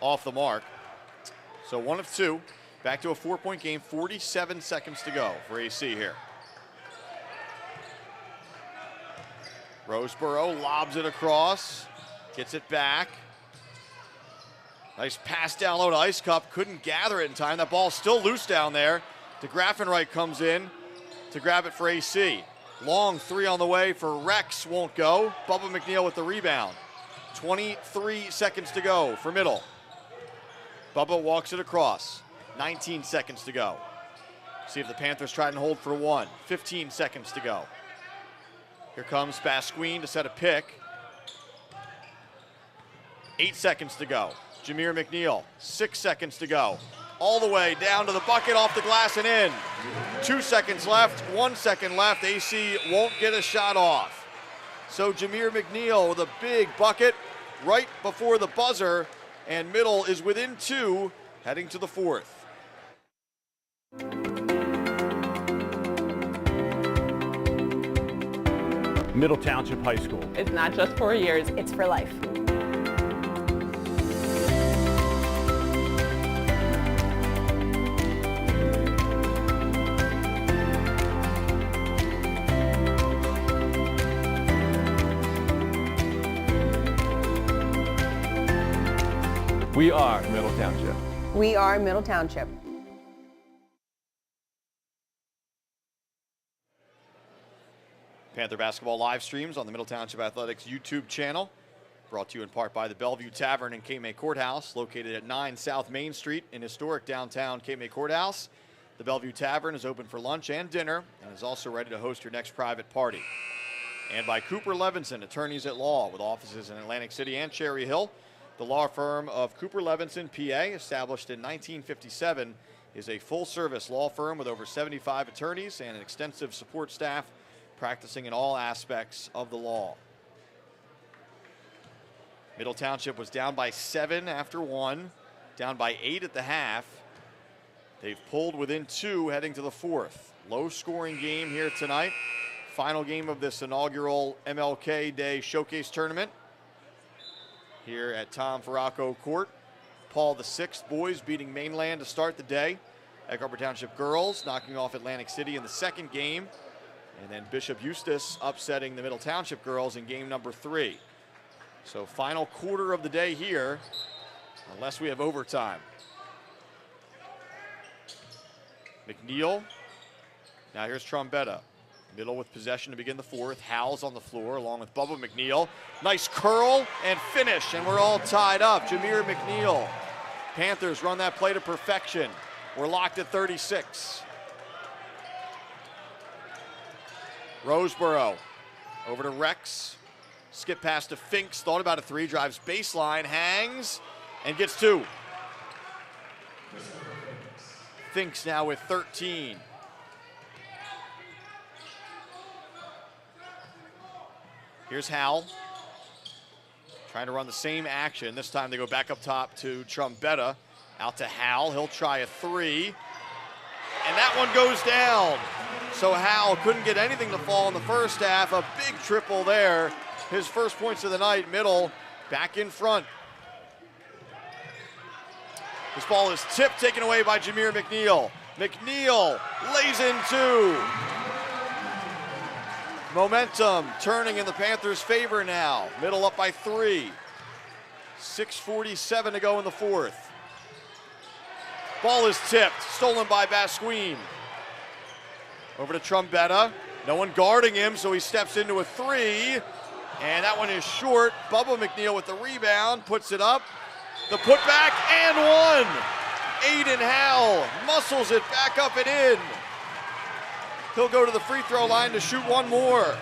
S8: off the mark. So 1 of 2. Back to a 4-point game, 47 seconds to go for AC here. Roseboro lobs it across, gets it back. Nice pass down low to Ice Cup, couldn't gather it in time. That ball's still loose down there. DeGraffenreich comes in to grab it for AC. Long 3 on the way for Rex, won't go. Bubba McNeil with the rebound. 23 seconds to go for Middle. Bubba walks it across. 19 seconds to go. See if the Panthers try and hold for 1. 15 seconds to go. Here comes Basquine to set a pick. 8 seconds to go. Jameer McNeil, 6 seconds to go. All the way down to the bucket, off the glass and in. 2 seconds left, 1 second left. AC won't get a shot off. So Jameer McNeil with a big bucket right before the buzzer, and Middle is within 2 heading to the 4th.
S4: Middle Township High School.
S9: It's not just 4 years,
S6: It's for life.
S4: We are Middle Township.
S9: We are Middle Township.
S8: Panther basketball live streams on the Middle Township Athletics YouTube channel. Brought to you in part by the Bellevue Tavern and Cape May Courthouse, located at 9 South Main Street in historic downtown Cape May Courthouse. The Bellevue Tavern is open for lunch and dinner and is also ready to host your next private party. And by Cooper Levenson, attorneys at law, with offices in Atlantic City and Cherry Hill. The law firm of Cooper Levenson, PA, established in 1957, is a full-service law firm with over 75 attorneys and an extensive support staff practicing in all aspects of the law. Middle Township was down by 7 after 1, down by 8 at the half. They've pulled within 2 heading to the 4th. Low-scoring game here tonight. Final game of this inaugural MLK Day Showcase Tournament here at Tom Farraco Court. Paul VI boys beating Mainland to start the day. Egg Harbor Township girls knocking off Atlantic City in the second game. And then Bishop Eustis upsetting the Middle Township girls in game number 3. So final quarter of the day here, unless we have overtime. McNeil. Now here's Trombetta. Middle with possession to begin the 4th. Howell's on the floor along with Bubba McNeil. Nice curl and finish, and we're all tied up. Jameer McNeil. Panthers run that play to perfection. We're locked at 36. Roseboro over to Rex. Skip pass to Finks. Thought about a 3. Drives baseline. Hangs and gets 2. Finks now with 13. Here's Howell. Trying to run the same action. This time they go back up top to Trombetta. Out to Howell. He'll try a 3. And that one goes down. So Howell couldn't get anything to fall in the first half. A big triple there. His first points of the night. Middle back in front. This ball is tipped, taken away by Jameer McNeil. McNeil lays in 2. Momentum turning in the Panthers' favor now. Middle up by 3. 6:47 to go in the 4th. Ball is tipped, stolen by Basquine. Over to Trombetta. No one guarding him, so he steps into a 3. And that one is short. Bubba McNeil with the rebound, puts it up. The putback and 1. Aiden Howell muscles it back up and in. He'll go to the free throw line to shoot 1 more.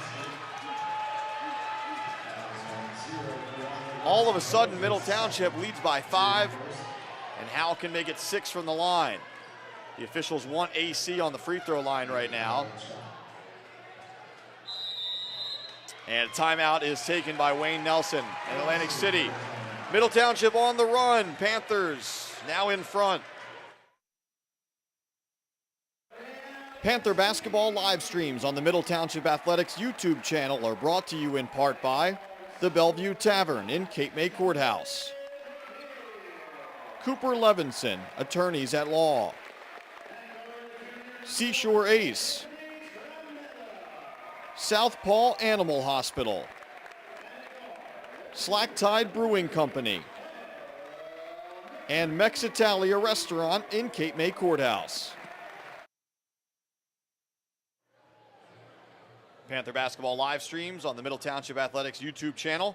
S8: All of a sudden, Middle Township leads by 5, and Howell can make it 6 from the line. The officials want AC on the free throw line right now. And a timeout is taken by Wayne Nelson in Atlantic City. Middle Township on the run. Panthers now in front. Panther basketball live streams on the Middle Township Athletics YouTube channel are brought to you in part by the Bellevue Tavern in Cape May Courthouse. Cooper Levenson, attorneys at law. Seashore Ace. Southpaw Animal Hospital. Slack Tide Brewing Company. And MEXITALIA Restaurant in Cape May Courthouse. Panther basketball live streams on the Middle Township Athletics YouTube channel.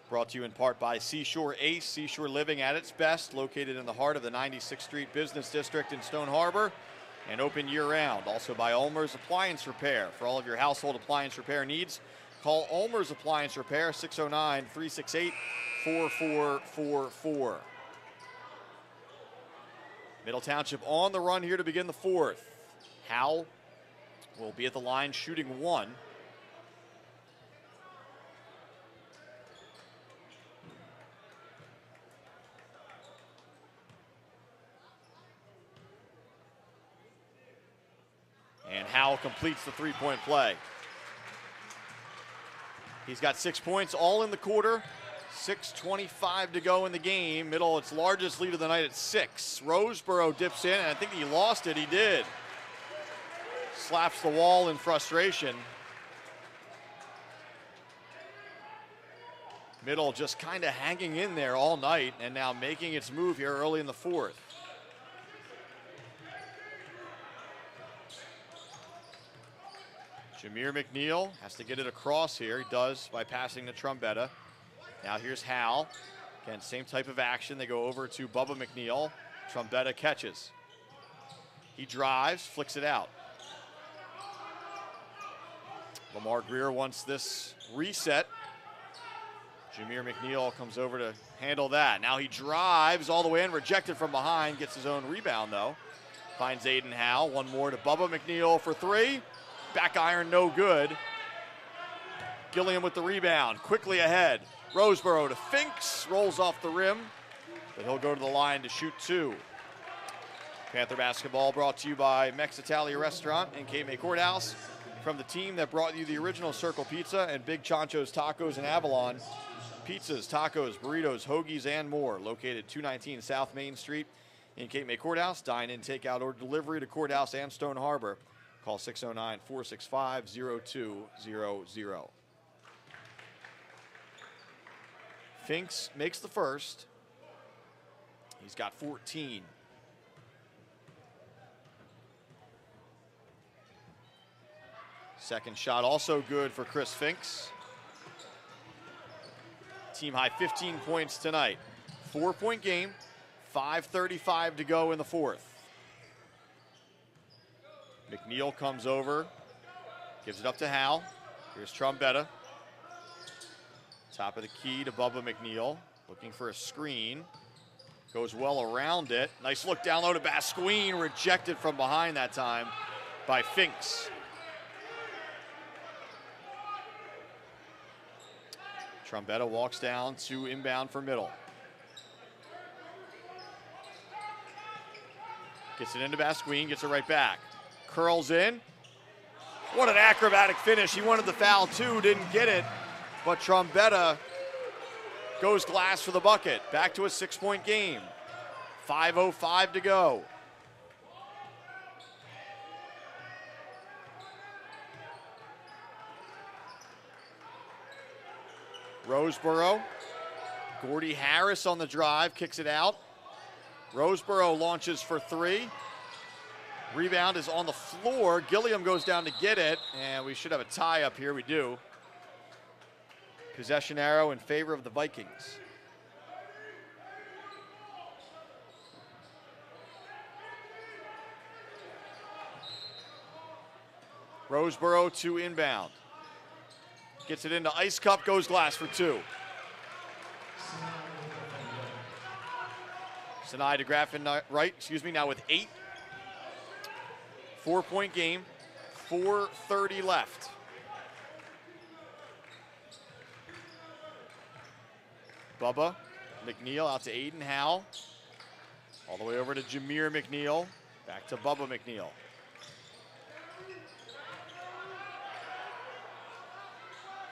S8: Brought to you in part by Seashore Ace, Seashore Living at its best, located in the heart of the 96th Street Business District in Stone Harbor, and open year-round. Also by ULMER'S Appliance Repair. For all of your household appliance repair needs, call ULMER'S Appliance Repair, 609-368-4444. Middle Township on the run here to begin the fourth. Howell will be at the line shooting one. And Howell completes the three-point play. He's got 6 points all in the quarter. 6:25 to go in the game. Middle, its largest lead of the night at 6. Roseboro dips in, and I think he lost it. He did. Slaps the wall in frustration. Middle just kind of hanging in there all night and now making its move here early in the fourth. Jameer McNeil has to get it across here. He does by passing to Trombetta. Now here's Hal. Again, same type of action. They go over to Bubba McNeil. Trombetta catches. He drives, flicks it out. Lamar Greer wants this reset. Jameer McNeil comes over to handle that. Now he drives all the way in, rejected from behind, gets his own rebound though. Finds Aiden Howe, one more to Bubba McNeil for three. Back iron, no good. Gilliam with the rebound, quickly ahead. Roseboro to Finks, rolls off the rim, but he'll go to the line to shoot two. Panther basketball brought to you by MEXITALIA Restaurant in Cape May Courthouse. From the team that brought you the original Circle Pizza and Big Chancho's Tacos in Avalon. Pizzas, tacos, burritos, hoagies, and more. Located 219 South Main Street in Cape May Courthouse. Dine in, takeout, or delivery to Courthouse and Stone Harbor. Call 609-465-0200. Finks makes the first. He's got 14. Second shot also good for Chris Finks. Team high 15 points tonight. 4-point game, 5:35 to go in the fourth. McNeil comes over, gives it up to Hal. Here's Trombetta. Top of the key to Bubba McNeil, looking for a screen. Goes well around it. Nice look down low to Basquine, rejected from behind that time by Finks. Trombetta walks down to inbound for Middle. Gets it into Basquine, gets it right back. Curls in. What an acrobatic finish. He wanted the foul too, didn't get it. But Trombetta goes glass for the bucket. Back to a 6-point game. 5:05 to go. Roseboro. Gordy Harris on the drive, kicks it out. Roseboro launches for three. Rebound is on the floor. Gilliam goes down to get it, and we should have a tie up here. We do. Possession arrow in favor of the Vikings. Roseboro to inbound. Gets it into Ice Cup, goes glass for two. Sinai DeGraffin right, now with 8. 4-point game, 4:30 left. Bubba McNeil out to Aiden Howe. All the way over to Jameer McNeil. Back to Bubba McNeil.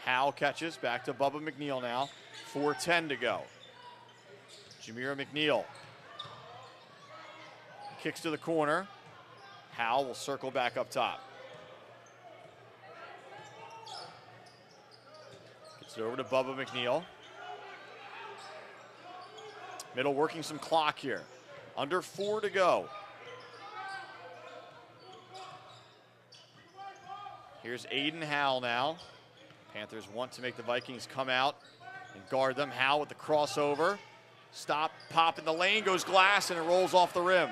S8: Howe catches, back to Bubba McNeil now. 4:10 to go. Jameer McNeil. Kicks to the corner. Howe will circle back up top. Gets it over to Bubba McNeil. Middle working some clock here. Under 4 to go. Here's Aiden Howe now. Panthers want to make the Vikings come out and guard them. Howe with the crossover. Stop, pop in the lane, goes glass, and it rolls off the rim.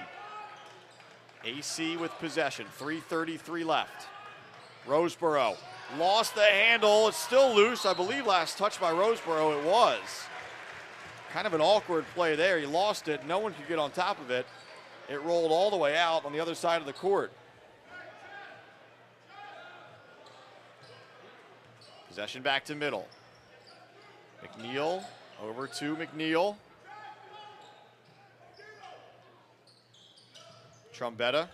S8: AC with possession, 3:33 left. Roseboro lost the handle, it's still loose. I believe last touch by Roseboro it was. Kind of an awkward play there, he lost it, no one could get on top of it. It rolled all the way out on the other side of the court. Possession back to middle. McNeil over to McNeil. Trombetta.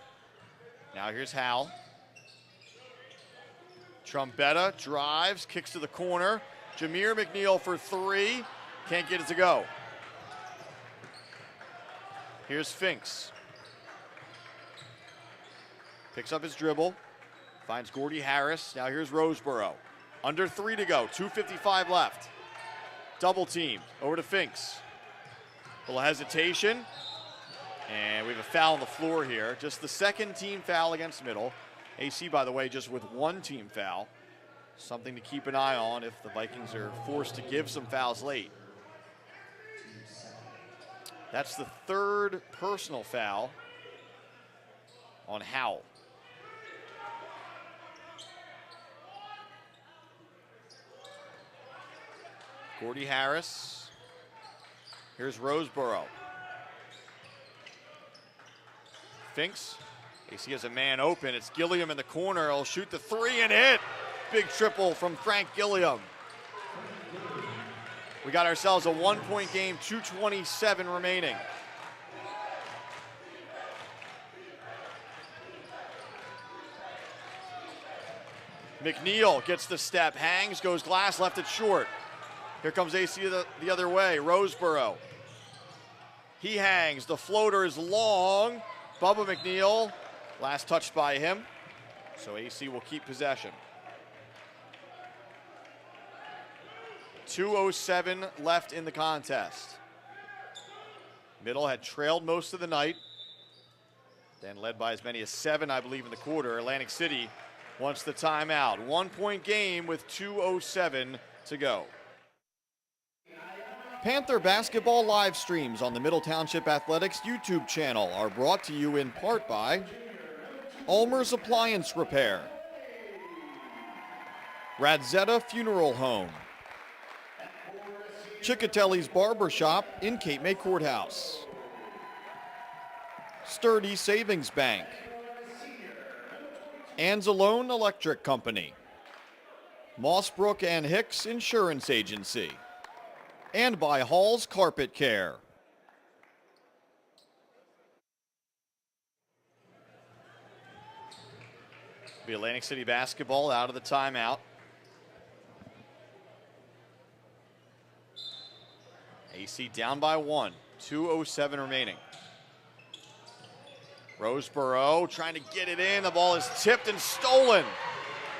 S8: Now here's Hal. Trombetta drives, kicks to the corner. Jameer McNeil for three. Can't get it to go. Here's Finks. Picks up his dribble. Finds Gordy Harris. Now here's Roseboro. Under 3 to go. 2:55 left. Double team. Over to Finks. A little hesitation. And we have a foul on the floor here. Just the second team foul against Middle. AC, by the way, just with one team foul. Something to keep an eye on if the Vikings are forced to give some fouls late. That's the third personal foul on Howell. Gordy Harris. Here's Roseboro. Finks. AC has a man open. It's Gilliam in the corner. He'll shoot the three and hit. Big triple from Frank Gilliam. We got ourselves a 1-point game, 2:27 remaining. McNeil gets the step, hangs, goes glass, left it short. Here comes AC the other way, Roseboro. He hangs, the floater is long. Bubba McNeil, last touched by him. So AC will keep possession. 2:07 left in the contest. Middle had trailed most of the night, then led by as many as 7, I believe, in the quarter. Atlantic City wants the timeout. 1-point game with 2:07 to go. Panther basketball live streams on the Middle Township Athletics YouTube channel are brought to you in part by ULMER'S Appliance Repair, RADZIETA Funeral Home, CICCOTELLI'S Barber Shop in Cape May Courthouse, Sturdy Savings Bank, ANZELONE Electric Company, MOSSBROOKS and HICKS Insurance Agency, and by Hall's Carpet Care. Be Atlantic City basketball out of the timeout. AC down by 1, 2:07 remaining. Roseboro trying to get it in. The ball is tipped and stolen.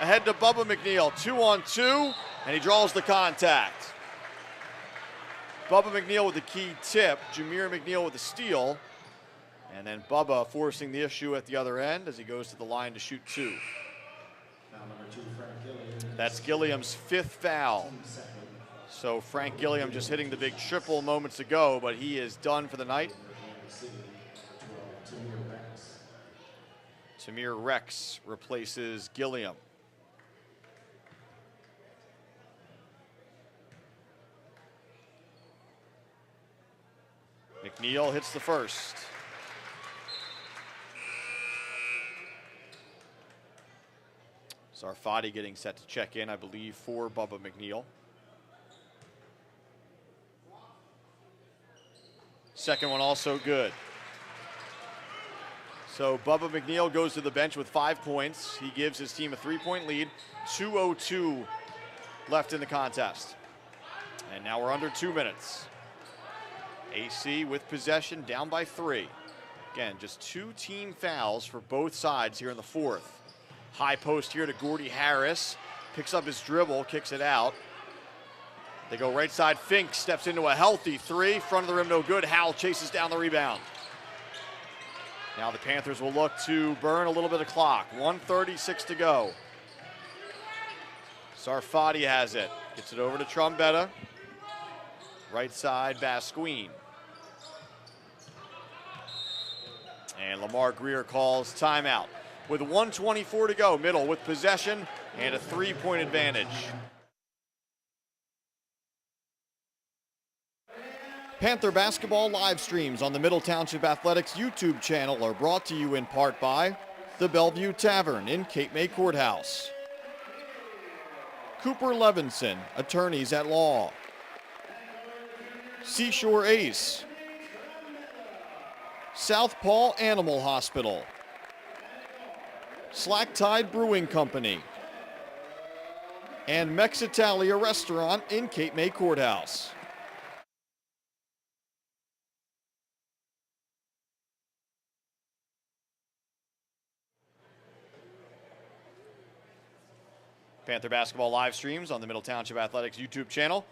S8: Ahead to Bubba McNeil, 2-on-2, and he draws the contact. Bubba McNeil with the key tip, Jameer McNeil with the steal, and then Bubba forcing the issue at the other end as he goes to the line to shoot 2. That's Gilliam's 5th foul. So Frank Gilliam just hitting the big triple moments ago, but he is done for the night. Tamir Rex replaces Gilliam. McNeil hits the first. Sarfati getting set to check in, I believe, for Bubba McNeil. Second one also good. So Bubba McNeil goes to the bench with 5 points. He gives his team a 3-point lead. 2:02 left in the contest. And now we're under 2 minutes. AC with possession, down by 3. Again, just 2 team fouls for both sides here in the 4th. High post here to Gordy Harris. Picks up his dribble, kicks it out. They go right side. Fink steps into a healthy 3. Front of the rim, no good. Howell chases down the rebound. Now the Panthers will look to burn a little bit of clock. 1:36 to go. Sarfati has it. Gets it over to Trombetta. Right side, Basquine. And Lamar Greer calls timeout. With 1:24 to go, Middle with possession and a 3-point advantage. Panther basketball live streams on the Middle Township Athletics YouTube channel are brought to you in part by the Bellevue Tavern in Cape May Courthouse, Cooper Levenson, attorneys at law, Seashore Ace, Southpaw Animal Hospital, Slack Tide Brewing Company, and MEXITALIA Restaurant in Cape May Courthouse. Panther basketball live streams on the Middle Township Athletics YouTube channel,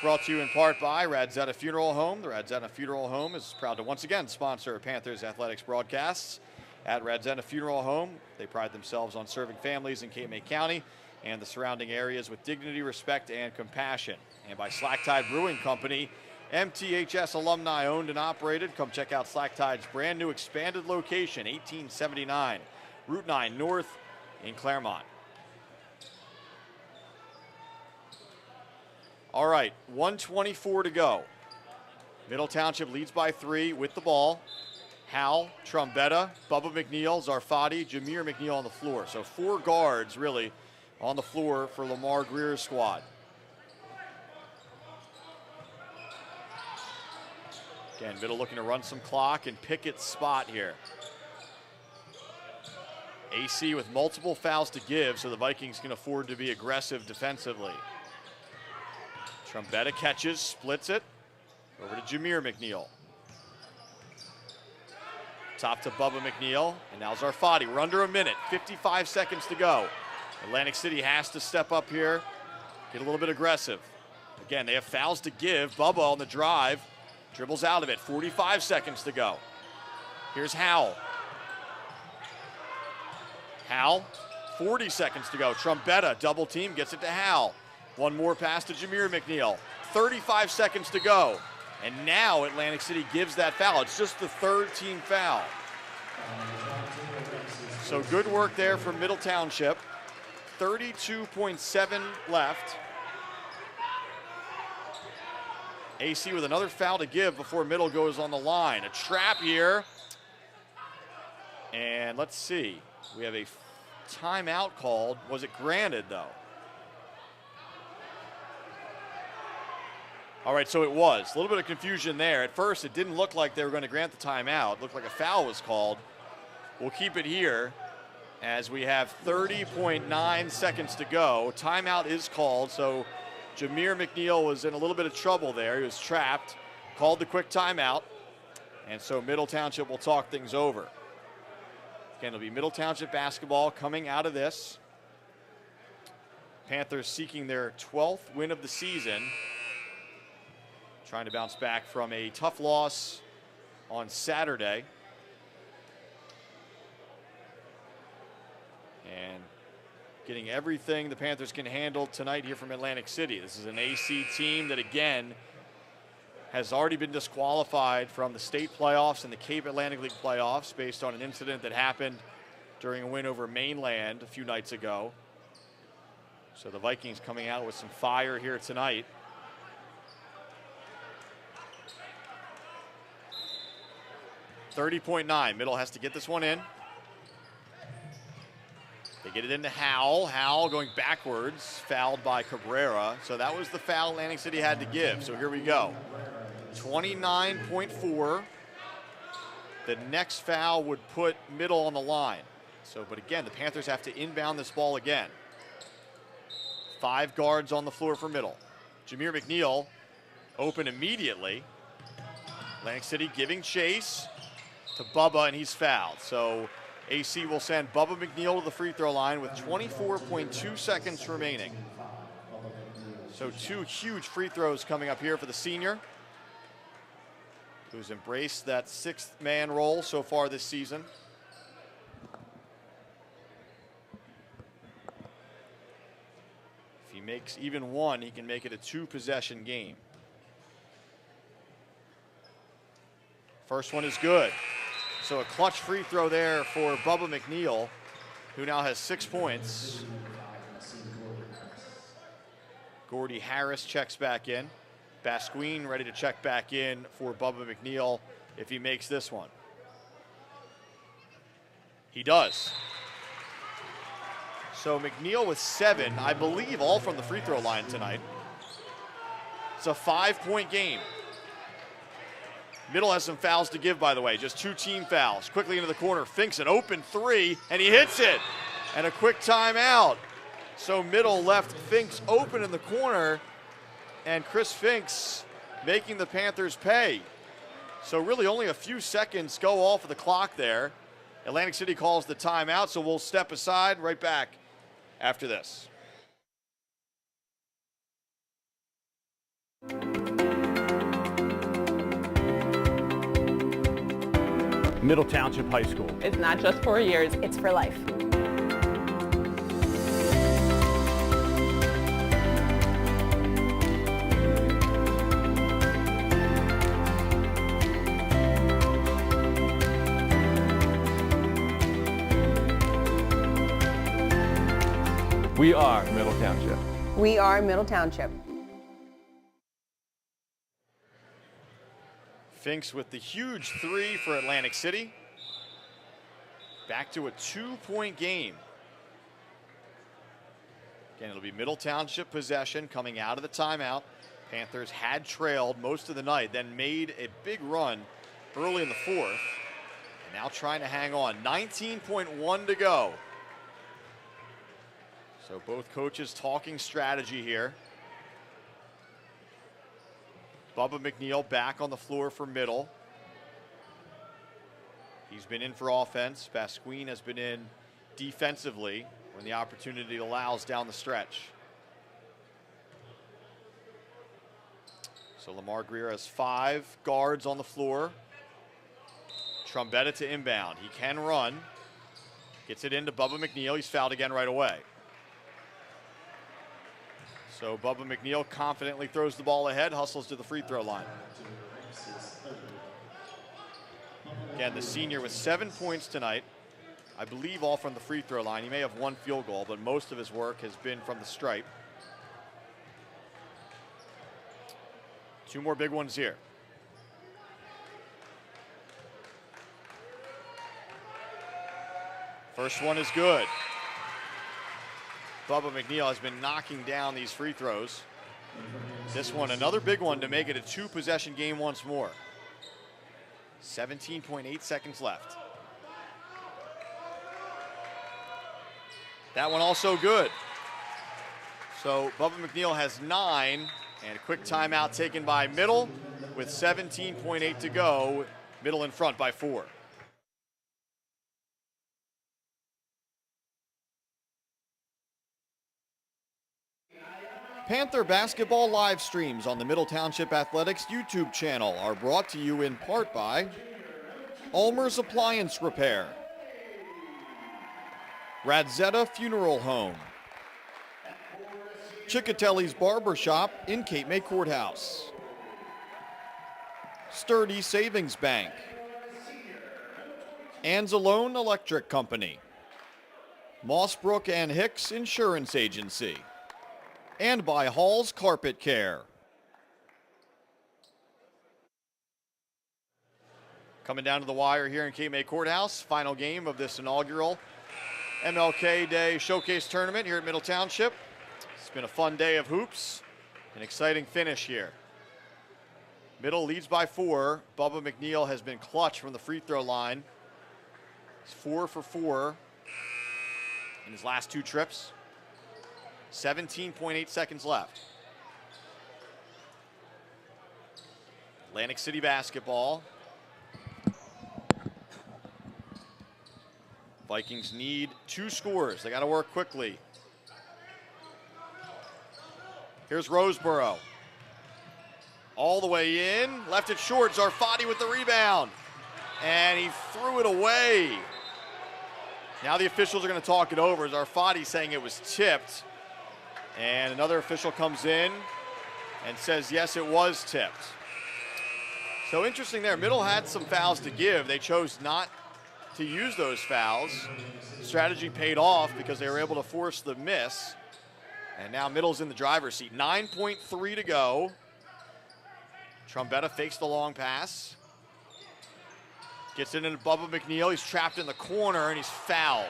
S8: brought to you in part by RADZIETA Funeral Home. The RADZIETA Funeral Home is proud to once again sponsor Panthers athletics broadcasts. At RADZIETA Funeral Home, they pride themselves on serving families in Cape May County and the surrounding areas with dignity, respect, and compassion. And by Slack Tide Brewing Company, MTHS alumni owned and operated. Come check out Slack Tide's brand new expanded location, 1879 Route 9 North in Claremont. All right, 1:24 to go. Middle Township leads by 3 with the ball. Hal, Trombetta, Bubba McNeil, Zarfati, Jameer McNeil on the floor. So 4 guards really on the floor for Lamar Greer's squad. Again, Middle looking to run some clock and pick its spot here. AC with multiple fouls to give, so the Vikings can afford to be aggressive defensively. Trombetta catches, splits it, over to Jameer McNeil. Top to Bubba McNeil, and now Zarfati. We're under a minute, 55 seconds to go. Atlantic City has to step up here, get a little bit aggressive. Again, they have fouls to give. Bubba on the drive, dribbles out of it, 45 seconds to go. Here's Howell. Howell, 40 seconds to go. Trombetta, double team, gets it to Howell. One more pass to Jameer McNeil. 35 seconds to go. And now Atlantic City gives that foul. It's just the 3rd team foul. So good work there from Middle Township. 32.7 left. AC with another foul to give before Middle goes on the line. A trap here. And let's see. We have a timeout called. Was it granted, though? All right, so it was. A little bit of confusion there. At first, it didn't look like they were going to grant the timeout. It looked like a foul was called. We'll keep it here as we have 30.9 seconds to go. Timeout is called, so Jameer McNeil was in a little bit of trouble there. He was trapped, called the quick timeout, and so Middle Township will talk things over. Again, it'll be Middle Township basketball coming out of this. Panthers seeking their 12th win of the season, trying to bounce back from a tough loss on Saturday. And getting everything the Panthers can handle tonight here from Atlantic City. This is an AC team that, again, has already been disqualified from the state playoffs and the Cape Atlantic League playoffs based on an incident that happened during a win over Mainland a few nights ago. So the Vikings coming out with some fire here tonight. .9. Middle has to get this one in. They get it into Howell. Howell going backwards, fouled by Cabrera. So that was the foul Atlantic City had to give. So here we go. 29.4. The next foul would put Middle on the line. So, but again, the Panthers have to inbound this ball again. 5 guards on the floor for Middle. Jameer McNeil open immediately. Atlantic City giving chase to Bubba, and he's fouled. So AC will send Bubba McNeil to the free throw line with 24.2 seconds remaining. So 2 huge free throws coming up here for the senior, who's embraced that 6th man role so far this season. If he makes even one, he can make it a 2-possession game. First one is good. So a clutch free throw there for Bubba McNeil, who now has 6 points. Gordy Harris checks back in. Basquine ready to check back in for Bubba McNeil if he makes this one. He does. So McNeil with 7, I believe all from the free throw line tonight. It's a 5-point game. Middle has some fouls to give, by the way, just 2 team fouls. Quickly into the corner, Finks an open 3, and he hits it. And a quick timeout. So Middle left Finks open in the corner, and Chris Finks making the Panthers pay. So really only a few seconds go off of the clock there. Atlantic City calls the timeout, so we'll step aside, right back after this.
S4: Middle Township High School.
S9: It's not just 4 years,
S6: It's for life.
S4: We are Middle Township.
S9: we are Middle Township.
S8: Finks with the huge 3 for Atlantic City. Back to a 2-point game. Again, it'll be Middle Township possession coming out of the timeout. Panthers had trailed most of the night, then made a big run early in the 4th. And now trying to hang on. 19.1 to go. So both coaches talking strategy here. Bubba McNeil back on the floor for Middle. He's been in for offense. Basquine has been in defensively when the opportunity allows down the stretch. So Lamar Greer has 5 guards on the floor. Trombetta to inbound. He can run. Gets it into Bubba McNeil. He's fouled again right away. So Bubba McNeil confidently throws the ball ahead, hustles to the free throw line. Again, the senior with 7 points tonight. I believe all from the free throw line. He may have 1 field goal, but most of his work has been from the stripe. 2 more big ones here. First one is good. Bubba McNeil has been knocking down these free throws. This one, another big one to make it a 2-possession game once more. 17.8 seconds left. That one also good. So Bubba McNeil has 9, and a quick timeout taken by Middle with 17.8 to go. Middle in front by 4. Panther basketball live streams on the Middle Township Athletics YouTube channel are brought to you in part by ULMER'S Appliance Repair, RADZIETA Funeral Home, CICCOTELLI'S Barber Shop in Cape May Courthouse, Sturdy Savings Bank, ANZELONE Electric Company, MOSSBROOKS and HICKS Insurance Agency, and by Hall's Carpet Care. Coming down to the wire here in Cape May Courthouse, final game of this inaugural MLK Day Showcase Tournament here at Middle Township. It's been a fun day of hoops, an exciting finish here. Middle leads by 4. Bubba McNeil has been clutch from the free throw line. He's 4 for 4 in his last 2 trips. 17.8 seconds left. Atlantic City basketball. Vikings need 2 scores. They got to work quickly. Here's Roseboro. All the way in. Left it short. Zarfati with the rebound. And he threw it away. Now the officials are going to talk it over. Zarfati saying it was tipped. And another official comes in and says, yes, it was tipped. So interesting there. Middle had some fouls to give. They chose not to use those fouls. Strategy paid off because they were able to force the miss. And now Middle's in the driver's seat. 9.3 to go. Trombetta fakes the long pass. Gets it into Bubba McNeil. He's trapped in the corner and he's fouled.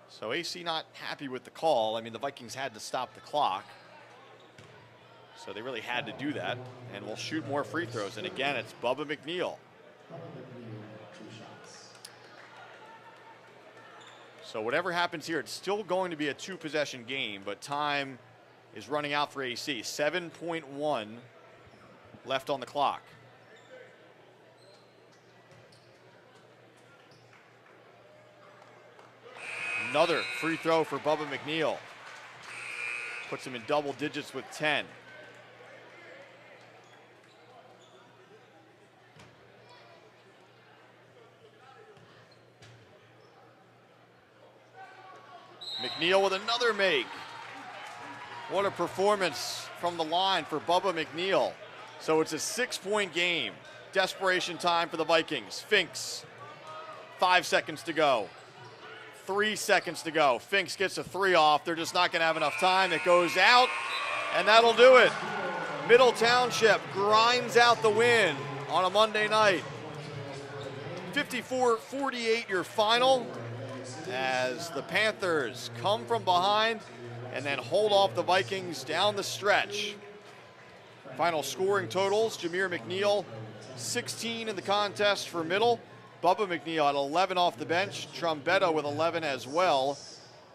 S8: So AC not happy with the call. I mean, the Vikings had to stop the clock. So they really had to do that. And we'll shoot more free throws. And again, it's Bubba McNeil. So whatever happens here, it's still going to be a 2-possession game, but time is running out for AC. 7.1 left on the clock. Another free throw for Bubba McNeil. Puts him in double digits with 10. McNeil with another make. What a performance from the line for Bubba McNeil. So it's a 6-point game. Desperation time for the Vikings. Finks, 5 seconds to go. 3 seconds to go. Finks gets a 3 off. They're just not going to have enough time. It goes out, and that'll do it. Middle Township grinds out the win on a Monday night. 54-48 your final, as the Panthers come from behind and then hold off the Vikings down the stretch. Final scoring totals: Jameer McNeil, 16 in the contest for Middle. Bubba McNeil had 11 off the bench. Trombetta with 11 as well.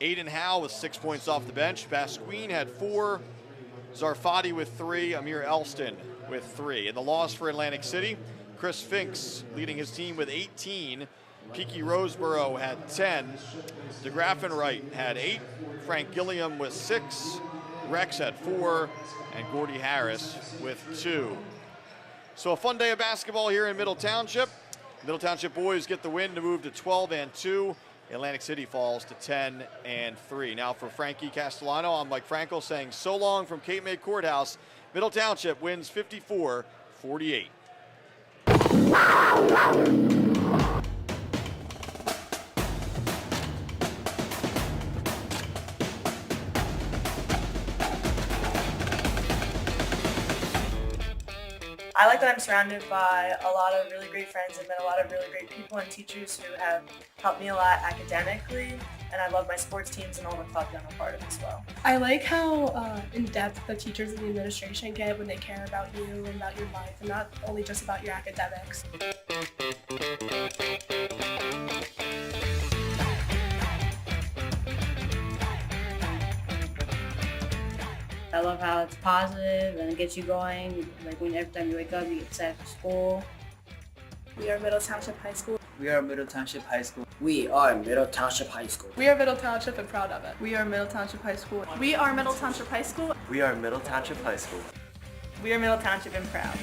S8: Aiden Howe with 6 points off the bench. Basquine had 4. Zarfati with 3. Amir Elston with 3. In the loss for Atlantic City, Chris Finks leading his team with 18. Kiki Roseborough had 10. DeGraffenwright had 8. Frank Gilliam with 6. Rex had 4. And Gordy Harris with 2. So a fun day of basketball here in Middle Township. Middle Township boys get the win to move to 12-2. Atlantic City falls to 10-3. Now for Frankie Castellano, I'm Mike Frankel saying so long from Cape May Courthouse. Middle Township wins 54-48.
S1: I like that I'm surrounded by a lot of really great friends and met a lot of really great people and teachers who have helped me a lot academically, and I love my sports teams and all the clubs I'm a part of as well.
S2: I like how in-depth the teachers and the administration get when they care about you and about your life, and not only just about your academics.
S3: I love how it's positive and it gets you going. Like when every time you wake up, you get set for school.
S6: We are Middle Township High School.
S7: We are Middle Township High School.
S5: We are Middle Township High School.
S2: We are Middle Township and proud of it.
S6: We are Middle Township High School. We are Middle Township High School.
S7: We are Middle Township High School.
S1: We are Middle Township and proud.